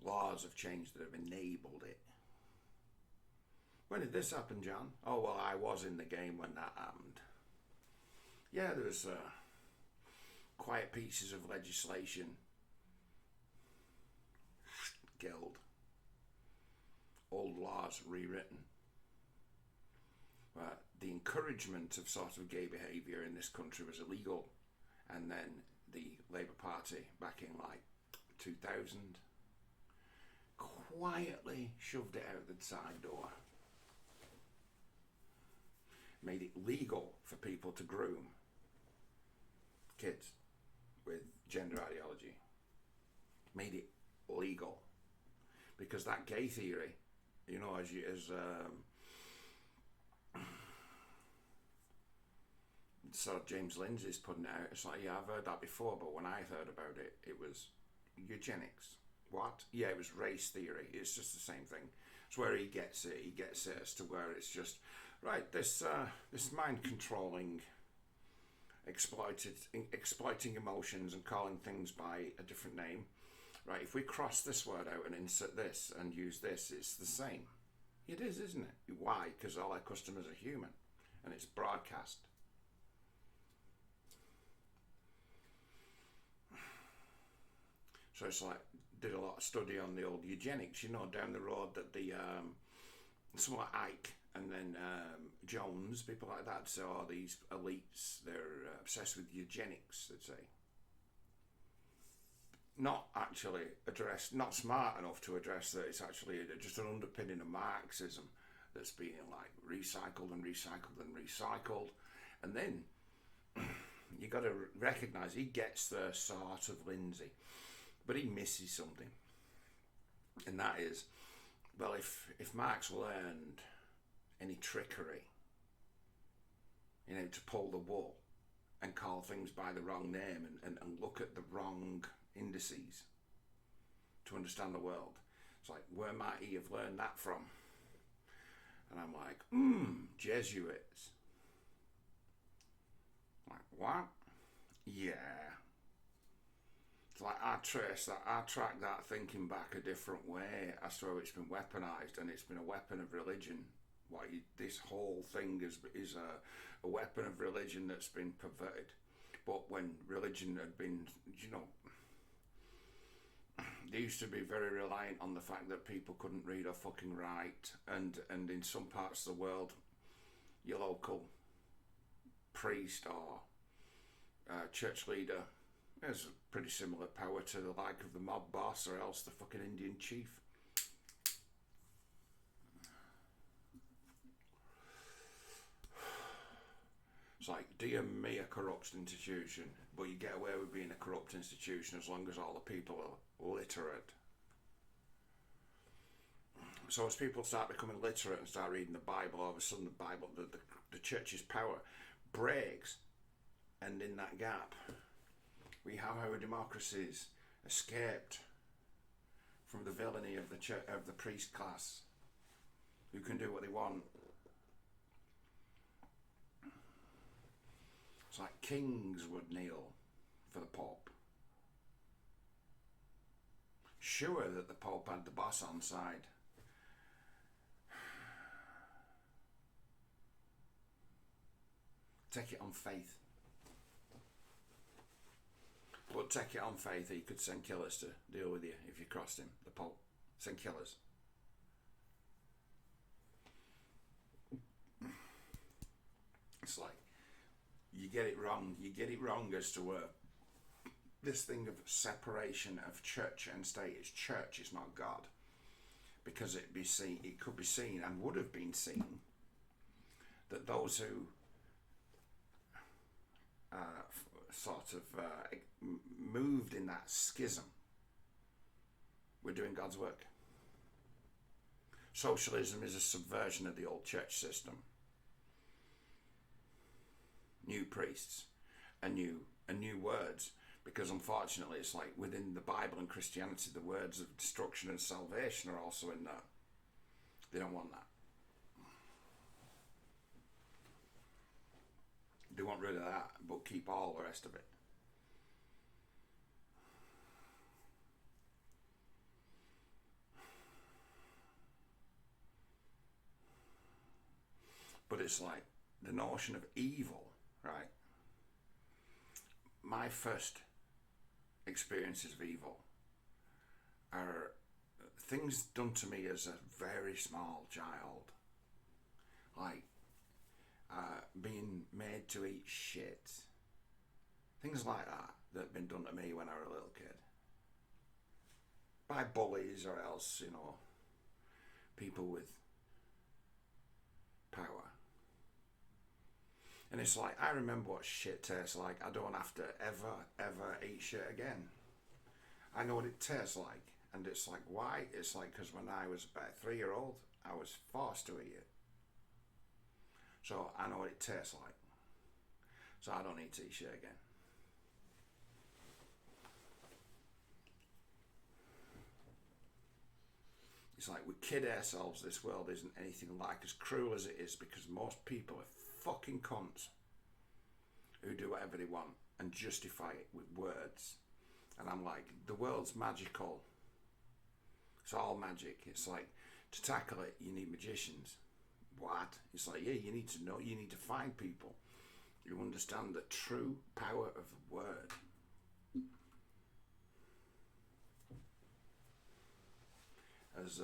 Laws have changed that have enabled it. When did this happen, John? Oh, well, I was in the game when that happened. Yeah, there was quiet pieces of legislation. Guild. Old laws rewritten. The encouragement of sort of gay behaviour in this country was illegal. And then the Labour Party, back in like 2000, quietly shoved it out the side door. Made it legal for people to groom kids with gender ideology. Made it legal. Because that gay theory, you know, as sort of James Lindsay's putting it out, it's like, yeah, I've heard that before, but when I heard about it, it was eugenics. What? Yeah, it was race theory. It's just the same thing. It's where he gets it. He gets it as to where it's just, right, this mind-controlling, exploiting emotions and calling things by a different name. Right, if we cross this word out and insert this and use this, it's the same. It is, isn't it? Why? Because all our customers are human and it's broadcast. So it's like, did a lot of study on the old eugenics, you know, down the road that the, someone like Ike and then Jones, people like that, so all these elites, they're obsessed with eugenics, they'd say. Not actually addressed, not smart enough to address that it's actually just an underpinning of Marxism that's being like recycled and recycled and recycled. And then you got to recognise he gets the sort of Lindsay, but he misses something. And that is, well, if Marx learned any trickery, you know, to pull the wool and call things by the wrong name and look at the wrong indices to understand the world. It's like, where might he have learned that from? And I'm like, Jesuits. Like, what? Yeah. like I track that thinking back a different way as to how it's been weaponized, and it's been a weapon of religion. This whole thing is a weapon of religion that's been perverted. But when religion had been, they used to be very reliant on the fact that people couldn't read or fucking write, and in some parts of the world, your local priest or church leader has a pretty similar power to the like of the mob boss or else the fucking Indian chief. It's like, dear me, a corrupt institution, but you get away with being a corrupt institution as long as all the people are literate. So as people start becoming literate and start reading the Bible, all of a sudden the Bible, the church's power breaks, and in that gap, we have our democracies escaped from the villainy of the priest class, who can do what they want. It's like kings would kneel for the Pope. Sure that the Pope had the boss on side. Take it on faith. But take it on faith that he could send killers to deal with you if you crossed him, the Pope. Send killers. It's like, you get it wrong. You get it wrong as to this thing of separation of church and state. It's church, it's not God. Because it could be seen and would have been seen that those who moved in that schism were doing God's work. Socialism is a subversion of the old church system. New priests and new words, because unfortunately it's like within the Bible and Christianity the words of destruction and salvation are also in there. They don't want that. They want rid of that but keep all the rest of it. But it's like the notion of evil, right? My first experiences of evil are things done to me as a very small child. Like being made to eat shit. Things like that have been done to me when I was a little kid. By bullies or else, people with power. And it's like, I remember what shit tastes like. I don't have to ever eat shit again. I know what it tastes like. And it's like, why? It's like, because when I was about a 3-year-old, I was forced to eat it. So I know what it tastes like. So I don't need to eat shit again. It's like we kid ourselves this world isn't anything like as cruel as it is, because most people are fucking cunts who do whatever they want and justify it with words. And I'm like, the world's magical. It's all magic. It's like, to tackle it, you need magicians. What? It's like, yeah, you need to know, you need to find people who understand the true power of the word. As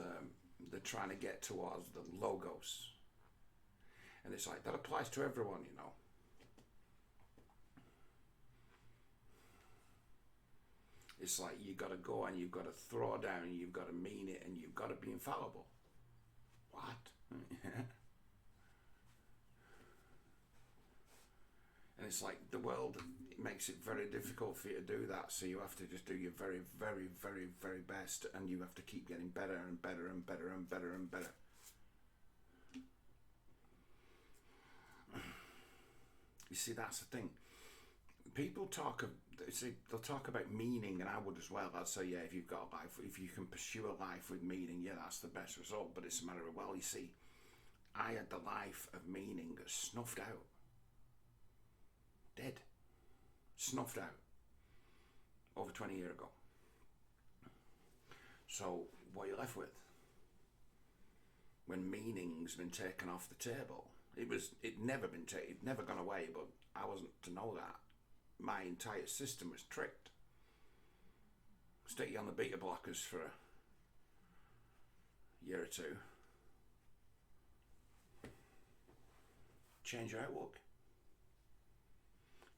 they're trying to get towards the logos. And it's like, that applies to everyone, It's like, you've got to go and you've got to throw down and you've got to mean it and you've got to be infallible. What? And it's like, the world makes it very difficult for you to do that, so you have to just do your very, very, very, very best, and you have to keep getting better and better and better and better and better. You see, that's the thing. People they'll talk about meaning, and I would as well. I'd say, yeah, if you've got a life, if you can pursue a life with meaning, yeah, that's the best result. But it's a matter of, well, you see, I had the life of meaning snuffed out. Dead. Snuffed out. over 20 years ago. So what are you left with? When meaning's been taken off the table, it'd never been taken, it'd never gone away, but I wasn't to know that. My entire system was tricked. Stick you on the beta blockers for a year or two. Change your outlook.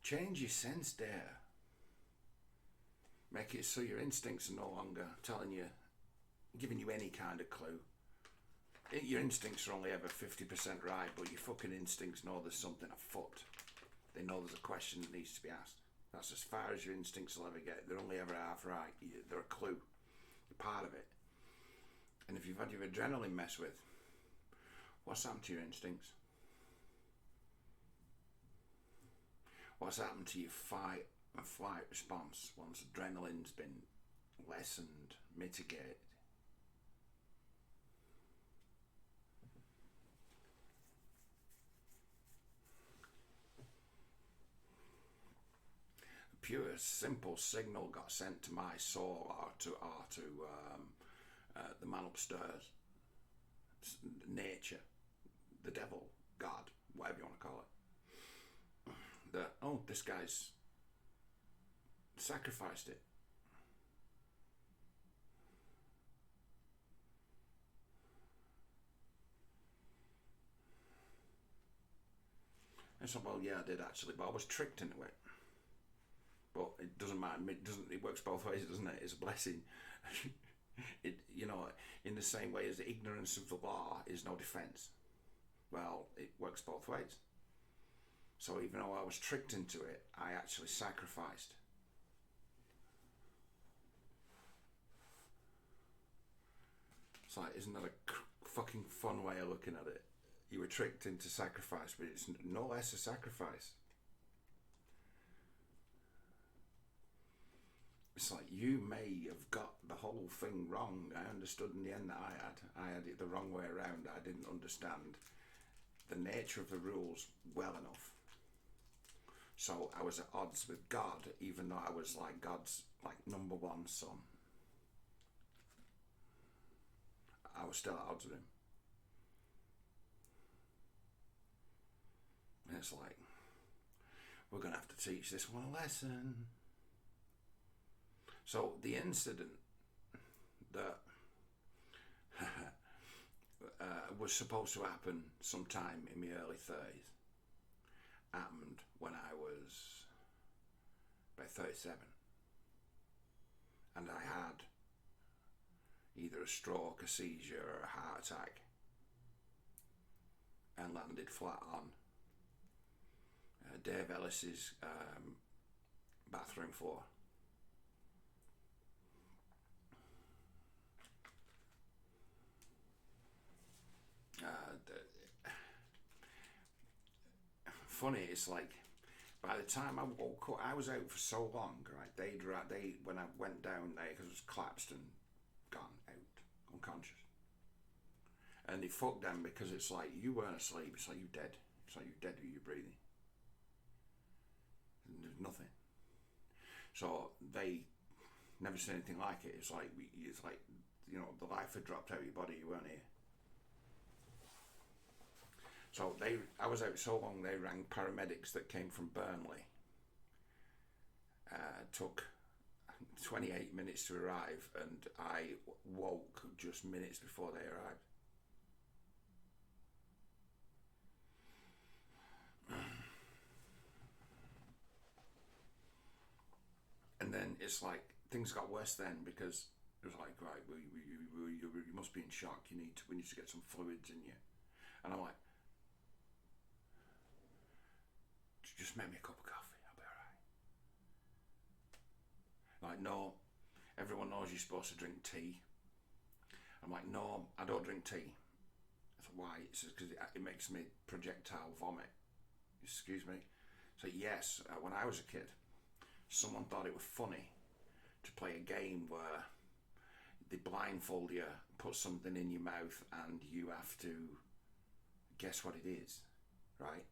Change your sense there. Make it so your instincts are no longer telling you, giving you any kind of clue. Your instincts are only ever 50% right, but your fucking instincts know there's something afoot. They know there's a question that needs to be asked. That's as far as your instincts will ever get. They're only ever half right. They're a clue. You're part of it. And if you've had your adrenaline messed with, what's happened to your instincts? What's happened to your fight and flight response once adrenaline's been lessened, mitigated? A pure, simple signal got sent to my soul or to the man upstairs, nature, the devil, God, whatever you want to call it. That, oh, this guy's sacrificed it. I said, well, yeah, I did actually, but I was tricked into it. But it doesn't matter. It works both ways, doesn't it? It's a blessing. In the same way as the ignorance of the law is no defense. Well, it works both ways. So even though I was tricked into it, I actually sacrificed. It's like, isn't that a fucking fun way of looking at it? You were tricked into sacrifice, but it's no less a sacrifice. It's like, you may have got the whole thing wrong. I understood in the end that I had it the wrong way around. I didn't understand the nature of the rules well enough. So I was at odds with God, even though I was like God's number one son. I was still at odds with him. And it's like, we're going to have to teach this one a lesson. So the incident that was supposed to happen sometime in my early 30s happened when I was about 37. And I had either a stroke, a seizure, or a heart attack, and landed flat on Dave Ellis's bathroom floor. Funny, it's like, by the time I woke up, I was out for so long, right? They when I went down there, because I was collapsed and gone out, unconscious. And they fucked them because it's like, you weren't asleep, it's like you dead. It's like you dead with you breathing. And there's nothing. So they never seen anything like it. It's like, the life had dropped out of your body, you weren't here. So I was out so long, they rang paramedics that came from Burnley. Took 28 minutes to arrive, and I woke just minutes before they arrived. And then it's like, things got worse then, because it was like, right, you must be in shock. We need to get some fluids in you. And I'm like, just make me a cup of coffee, I'll be alright. Like, no, everyone knows you're supposed to drink tea. I'm like, no, I don't drink tea. I said, why? It's because it makes me projectile vomit. Excuse me? So yes, when I was a kid, someone thought it was funny to play a game where they blindfold you, put something in your mouth, and you have to guess what it is, right?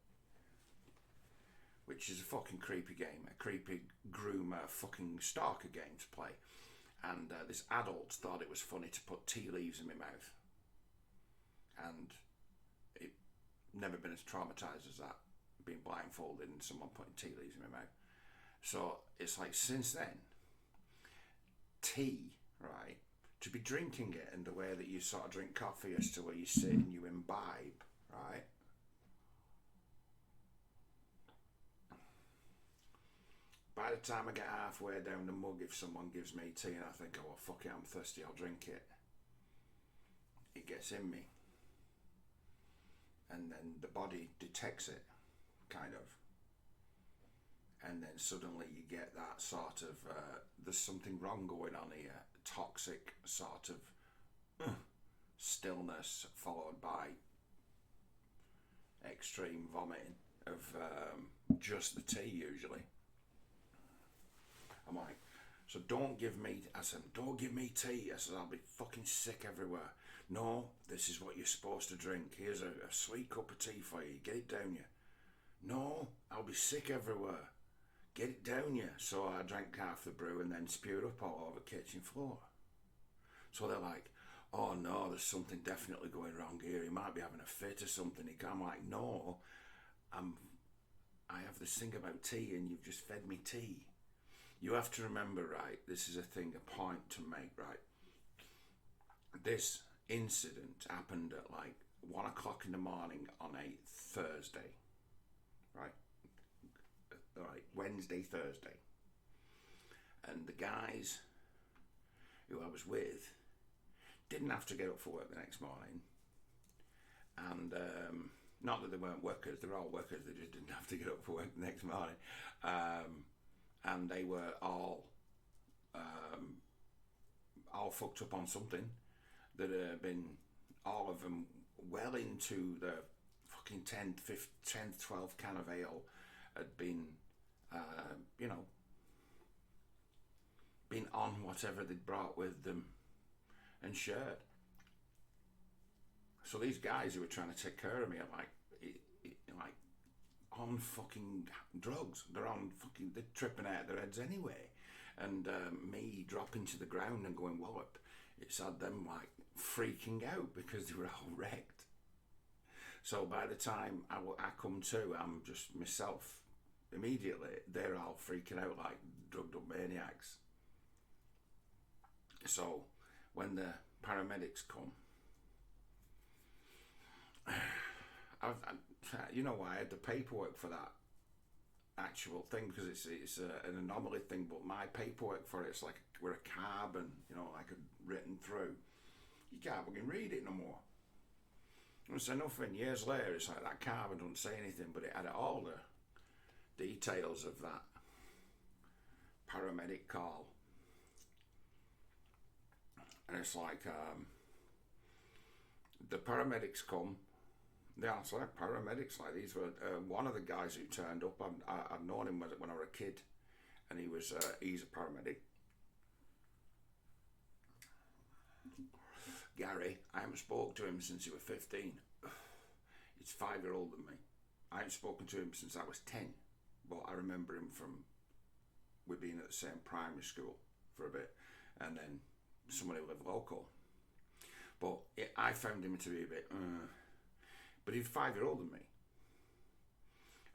which is a fucking creepy game, a creepy groomer fucking stalker game to play. And this adult thought it was funny to put tea leaves in my mouth. And it never been as traumatized as that, being blindfolded and someone putting tea leaves in my mouth. So it's like, since then, tea, right, to be drinking it in the way that you sort of drink coffee, as to where you sit and you imbibe, right? By the time I get halfway down the mug, if someone gives me tea and I think, oh, well, fuck it, I'm thirsty, I'll drink it, it gets in me. And then the body detects it, kind of. And then suddenly you get that sort of, there's something wrong going on here, toxic sort of stillness, followed by extreme vomiting of just the tea, usually. I'm like, so don't give me, I said, don't give me tea. I said, I'll be fucking sick everywhere. No, this is what you're supposed to drink. Here's a sweet cup of tea for you. Get it down you. No, I'll be sick everywhere. Get it down you. So I drank half the brew and then spewed up all over the kitchen floor. So they're like, oh no, there's something definitely going wrong here. He might be having a fit or something. I'm like, no, I have this thing about tea and you've just fed me tea. You have to remember, right, this is a point to make, right? This incident happened at like 1 o'clock in the morning on a Thursday, right? Wednesday, Thursday. And the guys who I was with didn't have to get up for work the next morning. And not that they weren't workers, they were all workers, they just didn't have to get up for work the next morning. And they were all fucked up on something that had been, all of them, well into the fucking 10th, 12th can of ale, had been, been on whatever they'd brought with them and shared. So these guys who were trying to take care of me are like on fucking drugs. They're tripping out their heads anyway. And me dropping to the ground and going wallop, it's had them like freaking out because they were all wrecked. So by the time I come to, I'm just myself immediately. They're all freaking out like drugged up maniacs. So when the paramedics come, you know, I had the paperwork for that actual thing because it's an anomaly thing, but my paperwork for it's like we're a carbon, like a written through. You can't fucking read it no more. And so nothing, years later, it's like that carbon doesn't say anything, but it had all the details of that paramedic call. And it's like, the paramedics come. They are like paramedics. Like these were one of the guys who turned up. I'd known him when I was a kid, and he's a paramedic. Gary, I haven't spoken to him since he was 15. He's 5 years older than me. I haven't spoken to him since I was 10, but I remember him from we being at the same primary school for a bit, and then somebody who lived local. But I found him to be a bit. But he's 5 years older than me.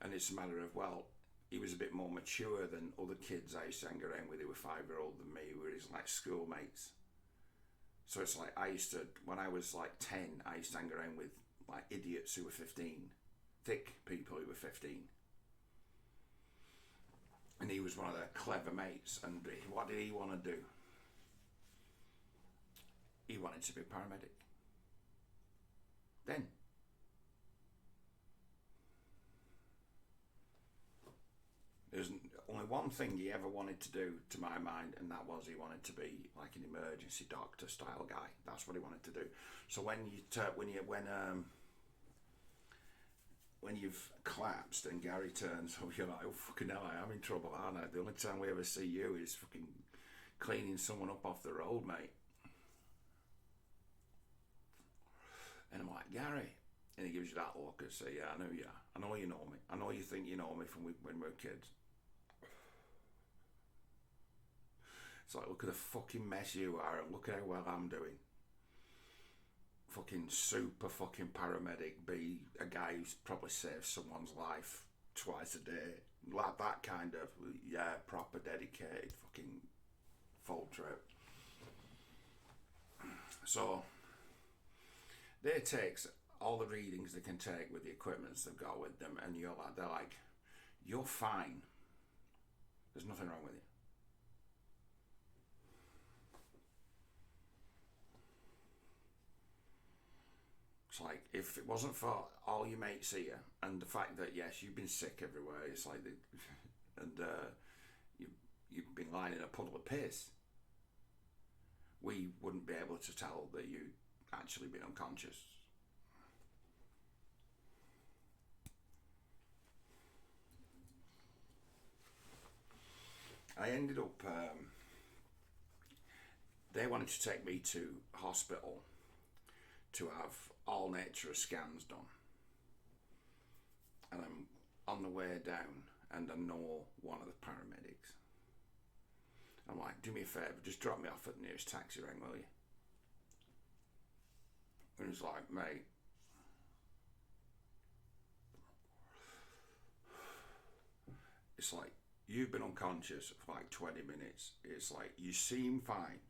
And it's a matter of, well, he was a bit more mature than other kids I used to hang around with who were 5 years older than me, who were his like schoolmates. So it's like when I was like 10, I used to hang around with like idiots who were 15, thick people who were 15. And he was one of their clever mates. And what did he want to do? He wanted to be a paramedic. Then. There's only one thing he ever wanted to do, to my mind, and that was he wanted to be like an emergency doctor style guy. That's what he wanted to do. So when you've collapsed and Gary turns, you're like, oh fucking hell, I am in trouble, aren't I? The only time we ever see you is fucking cleaning someone up off the road, mate. And I'm like, Gary, And he gives you that look and say, yeah, I know you are. I know you know me. I know you think you know me from when we were kids. It's like, look at the fucking mess you are and look at how well I'm doing. Fucking super fucking paramedic, be a guy who's probably saved someone's life twice a day. Like that kind of, yeah, proper dedicated fucking full trip. So they takes all the readings they can take with the equipments they've got with them, and they're like, you're fine. There's nothing wrong with you. It's like, if it wasn't for all your mates here and the fact that, yes, you've been sick everywhere, it's like, you've been lying in a puddle of piss, we wouldn't be able to tell that you'd actually been unconscious. I ended up, they wanted to take me to hospital to have all nature of scans done. And I'm on the way down and I know one of the paramedics. I'm like, do me a favour, just drop me off at the nearest taxi rank, will you? And he's like, mate, it's like, you've been unconscious for like 20 minutes. It's like, you seem fine.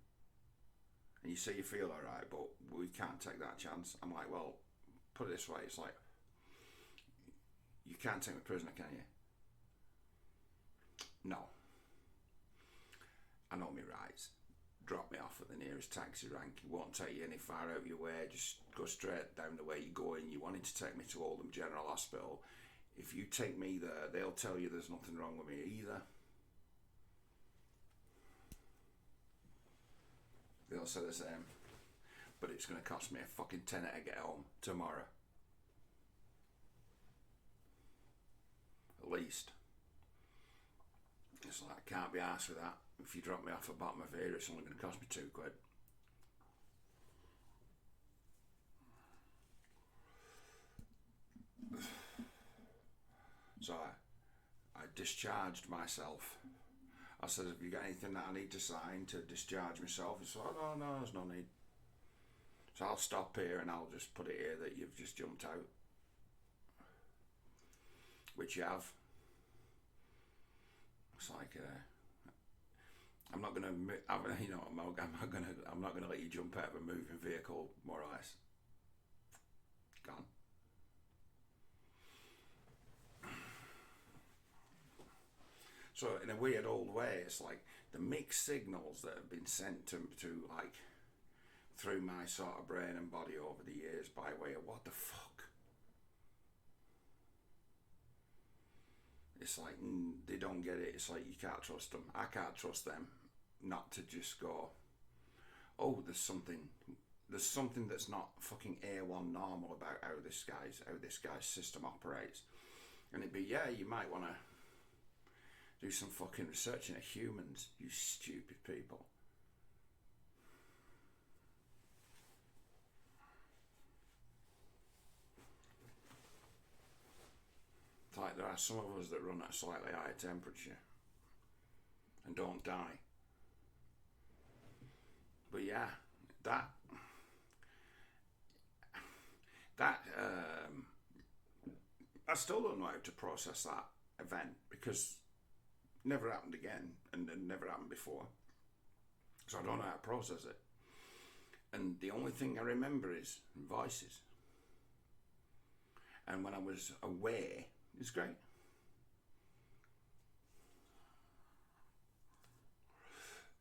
And you say you feel alright, but we can't take that chance. I'm like, well, put it this way, it's like, you can't take me prisoner, can you? No. I know me rights. Drop me off at the nearest taxi rank. It won't take you any far out your way. Just go straight down the way you're going. You wanted to take me to Oldham General Hospital. If you take me there, they'll tell you there's nothing wrong with me either. They'll say the same. But it's going to cost me a fucking tenner to get home tomorrow. At least. It's like, I can't be arsed with that. If you drop me off at bottom of here, it's only going to cost me £2. So I discharged myself. I said, have you got anything that I need to sign to discharge myself? He said, oh, no, there's no need. So I'll stop here and I'll just put it here that you've just jumped out. Which you have. It's like, I'm not gonna, you know, I'm not gonna let you jump out of a moving vehicle, more or less. Gone. So in a weird old way, it's like the mixed signals that have been sent to like through my sort of brain and body over the years by way of what the fuck. It's like they don't get it. It's like you can't trust them. I can't trust them not to just go, oh, there's something that's not fucking A1 normal about how this guy's system operates. And it'd be, yeah, you might want to do some fucking research into humans, you stupid people. It's like there are some of us that run at a slightly higher temperature and don't die. But yeah, that I still don't know how to process that event because it never happened again and it never happened before. So I don't know how to process it. And the only thing I remember is voices. And when I was away, it's great.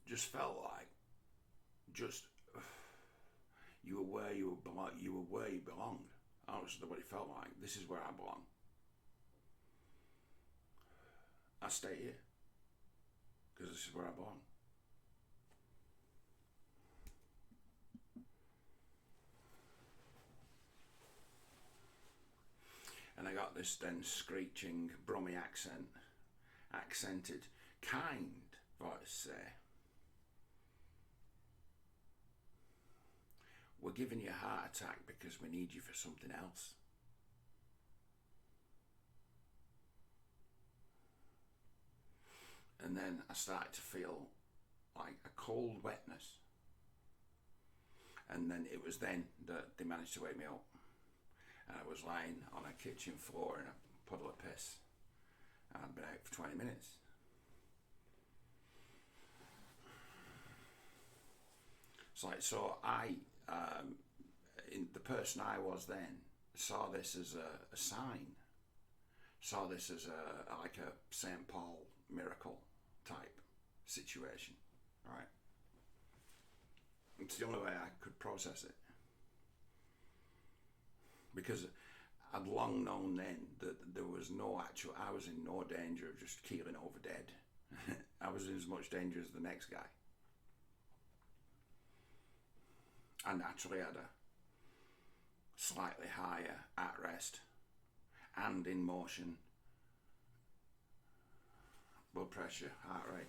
Just felt like, you were where you belonged. You were where you belonged. That was what it felt like. This is where I belong. I stay here because this is where I belong. And I got this then screeching, brummy accented, kind voice say, we're giving you a heart attack because we need you for something else. And then I started to feel like a cold wetness. And then it was then that they managed to wake me up. And I was lying on a kitchen floor in a puddle of piss. And I'd been out for 20 minutes. It's like, so I, the person I was then, saw this as a sign. Saw this as like a St. Paul miracle type situation, right? It's the only way I could process it. Because I'd long known then that there was no actual, I was in no danger of just keeling over dead. I was in as much danger as the next guy. I naturally had a slightly higher at rest and in motion blood pressure, heart rate.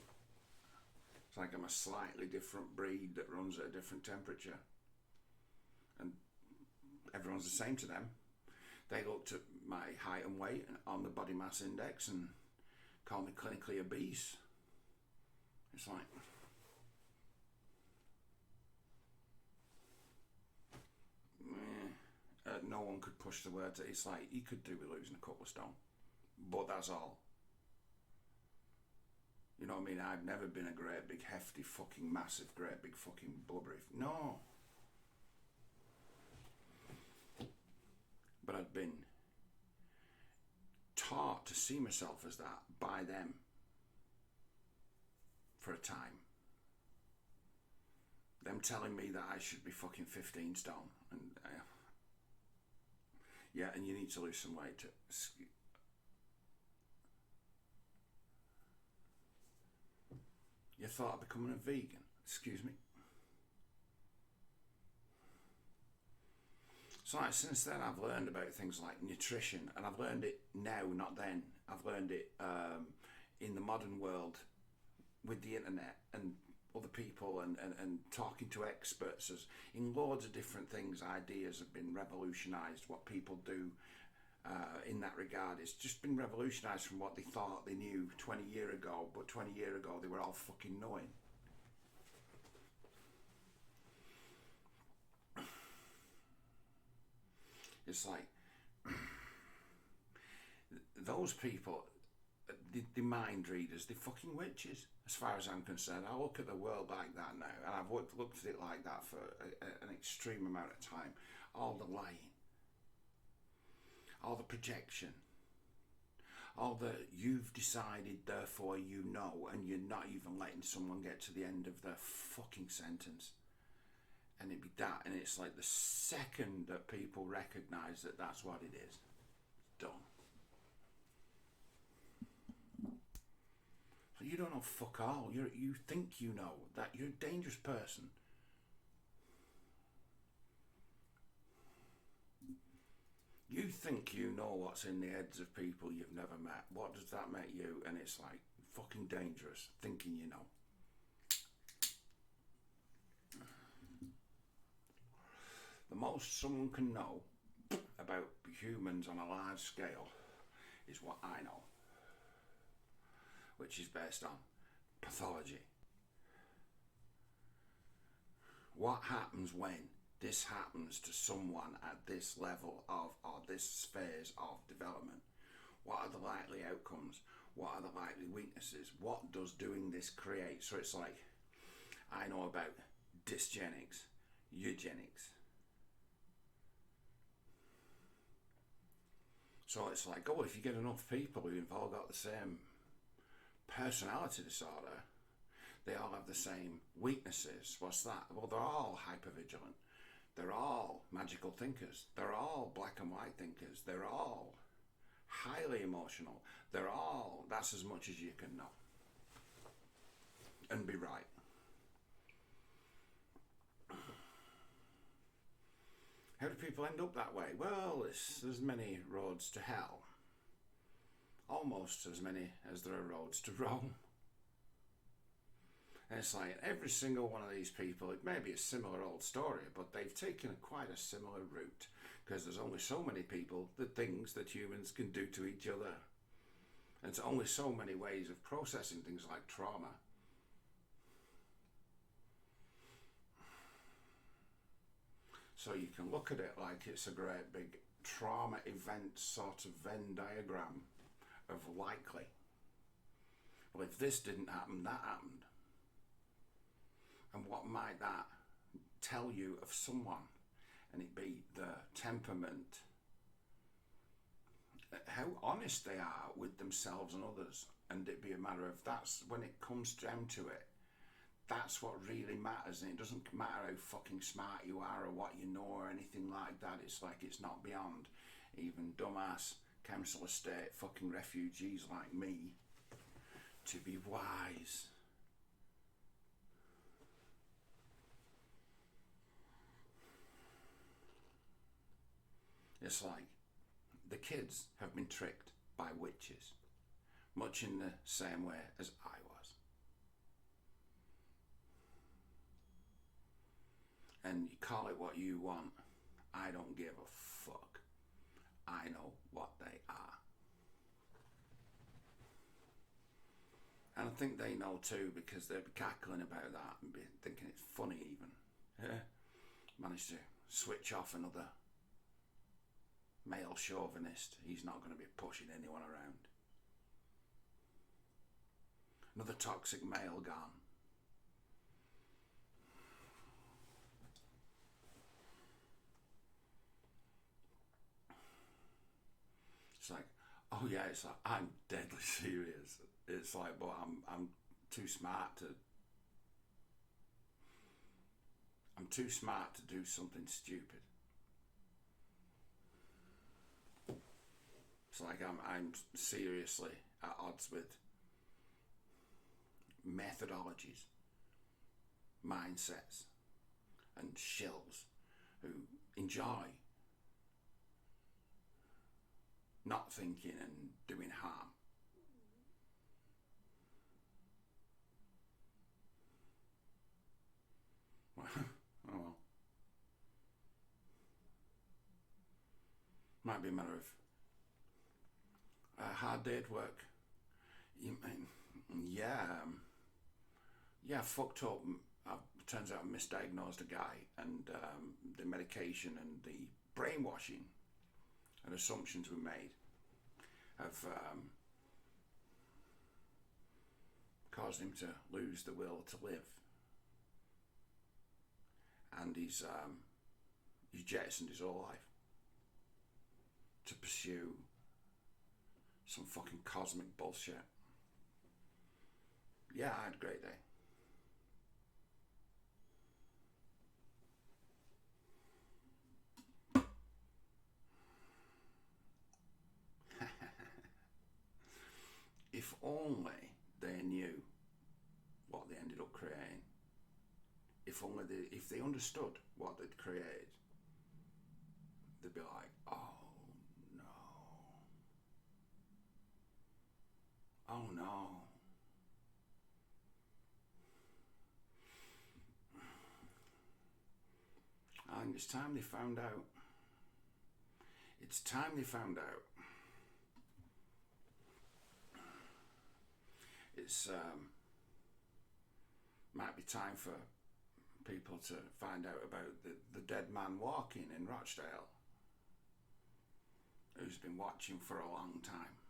It's like I'm a slightly different breed that runs at a different temperature. And everyone's the same to them. They looked at my height and weight on the body mass index and called me clinically obese. It's like, no one could push the words. It's like, you could do with losing a couple of stone, but that's all. You know what I mean? I've never been a great big hefty fucking massive great big fucking blubbery. No. But I'd been taught to see myself as that by them for a time. Them telling me that I should be fucking 15 stone. And yeah, and you need to lose some weight. You thought of becoming a vegan? Excuse me? So since then I've learned about things like nutrition, and I've learned it now, not then. I've learned it in the modern world with the internet and other people and talking to experts. As in loads of different things, ideas have been revolutionised. What people do in that regard, it's just been revolutionised from what they thought they knew 20 years ago, but 20 years ago they were all fucking knowing. It's like those people, the mind readers, they're fucking witches, as far as I'm concerned. I look at the world like that now, and I've looked at it like that for an extreme amount of time. All the lying, all the projection, all the you've decided, therefore you know, and you're not even letting someone get to the end of their fucking sentence. And it'd be that, and it's like the second that people recognise that that's what it is, done. So you don't know fuck all. You think you know that you're a dangerous person. You think you know what's in the heads of people you've never met. What does that make you? And it's like fucking dangerous, thinking you know. The most someone can know about humans on a large scale is what I know, which is based on pathology. What happens when this happens to someone at this level of, or this phase of development? What are the likely outcomes? What are the likely weaknesses? What does doing this create? So it's like, I know about dysgenics, eugenics. So it's like, oh, if you get enough people who've all got the same personality disorder, they all have the same weaknesses. What's that? Well, they're all hypervigilant. They're all magical thinkers. They're all black and white thinkers. They're all highly emotional. They're all, that's as much as you can know. And be right. How do people end up that way? Well, there's many roads to hell. Almost as many as there are roads to Rome. And it's like every single one of these people, it may be a similar old story, but they've taken quite a similar route, because there's only so many people, the things that humans can do to each other. There's only so many ways of processing things like trauma. So you can look at it like it's a great big trauma event sort of Venn diagram of likely. Well, if this didn't happen, that happened. And what might that tell you of someone? And it be the temperament, how honest they are with themselves and others. And it be a matter of, that's when it comes down to it, that's what really matters. And it doesn't matter how fucking smart you are or what you know or anything like that. It's like, it's not beyond even dumbass council estate fucking refugees like me to be wise. It's like the kids have been tricked by witches, much in the same way as I was. And you call it what you want. I don't give a fuck. I know what they are. And I think they know too, because they'd be cackling about that and be thinking it's funny even. Yeah. Managed to switch off another male chauvinist. He's not going to be pushing anyone around. Another toxic male gone. It's like, oh yeah, it's like, I'm deadly serious. It's like, but I'm too smart to. I'm too smart to do something stupid. It's like I'm seriously at odds with methodologies, mindsets, and shills who enjoy not thinking and doing harm. Oh well. Might be a matter of a hard day at work. Yeah, fucked up. Turns out I misdiagnosed a guy, and the medication and the brainwashing and assumptions we made have caused him to lose the will to live. And he's jettisoned his whole life to pursue some fucking cosmic bullshit. Yeah, I had a great day. If only they knew what they ended up creating. If they understood what they'd created, they'd be like, oh no. Oh no. And it's time they found out. It's time they found out. It's might be time for people to find out about the dead man walking in Rochdale, who's been watching for a long time.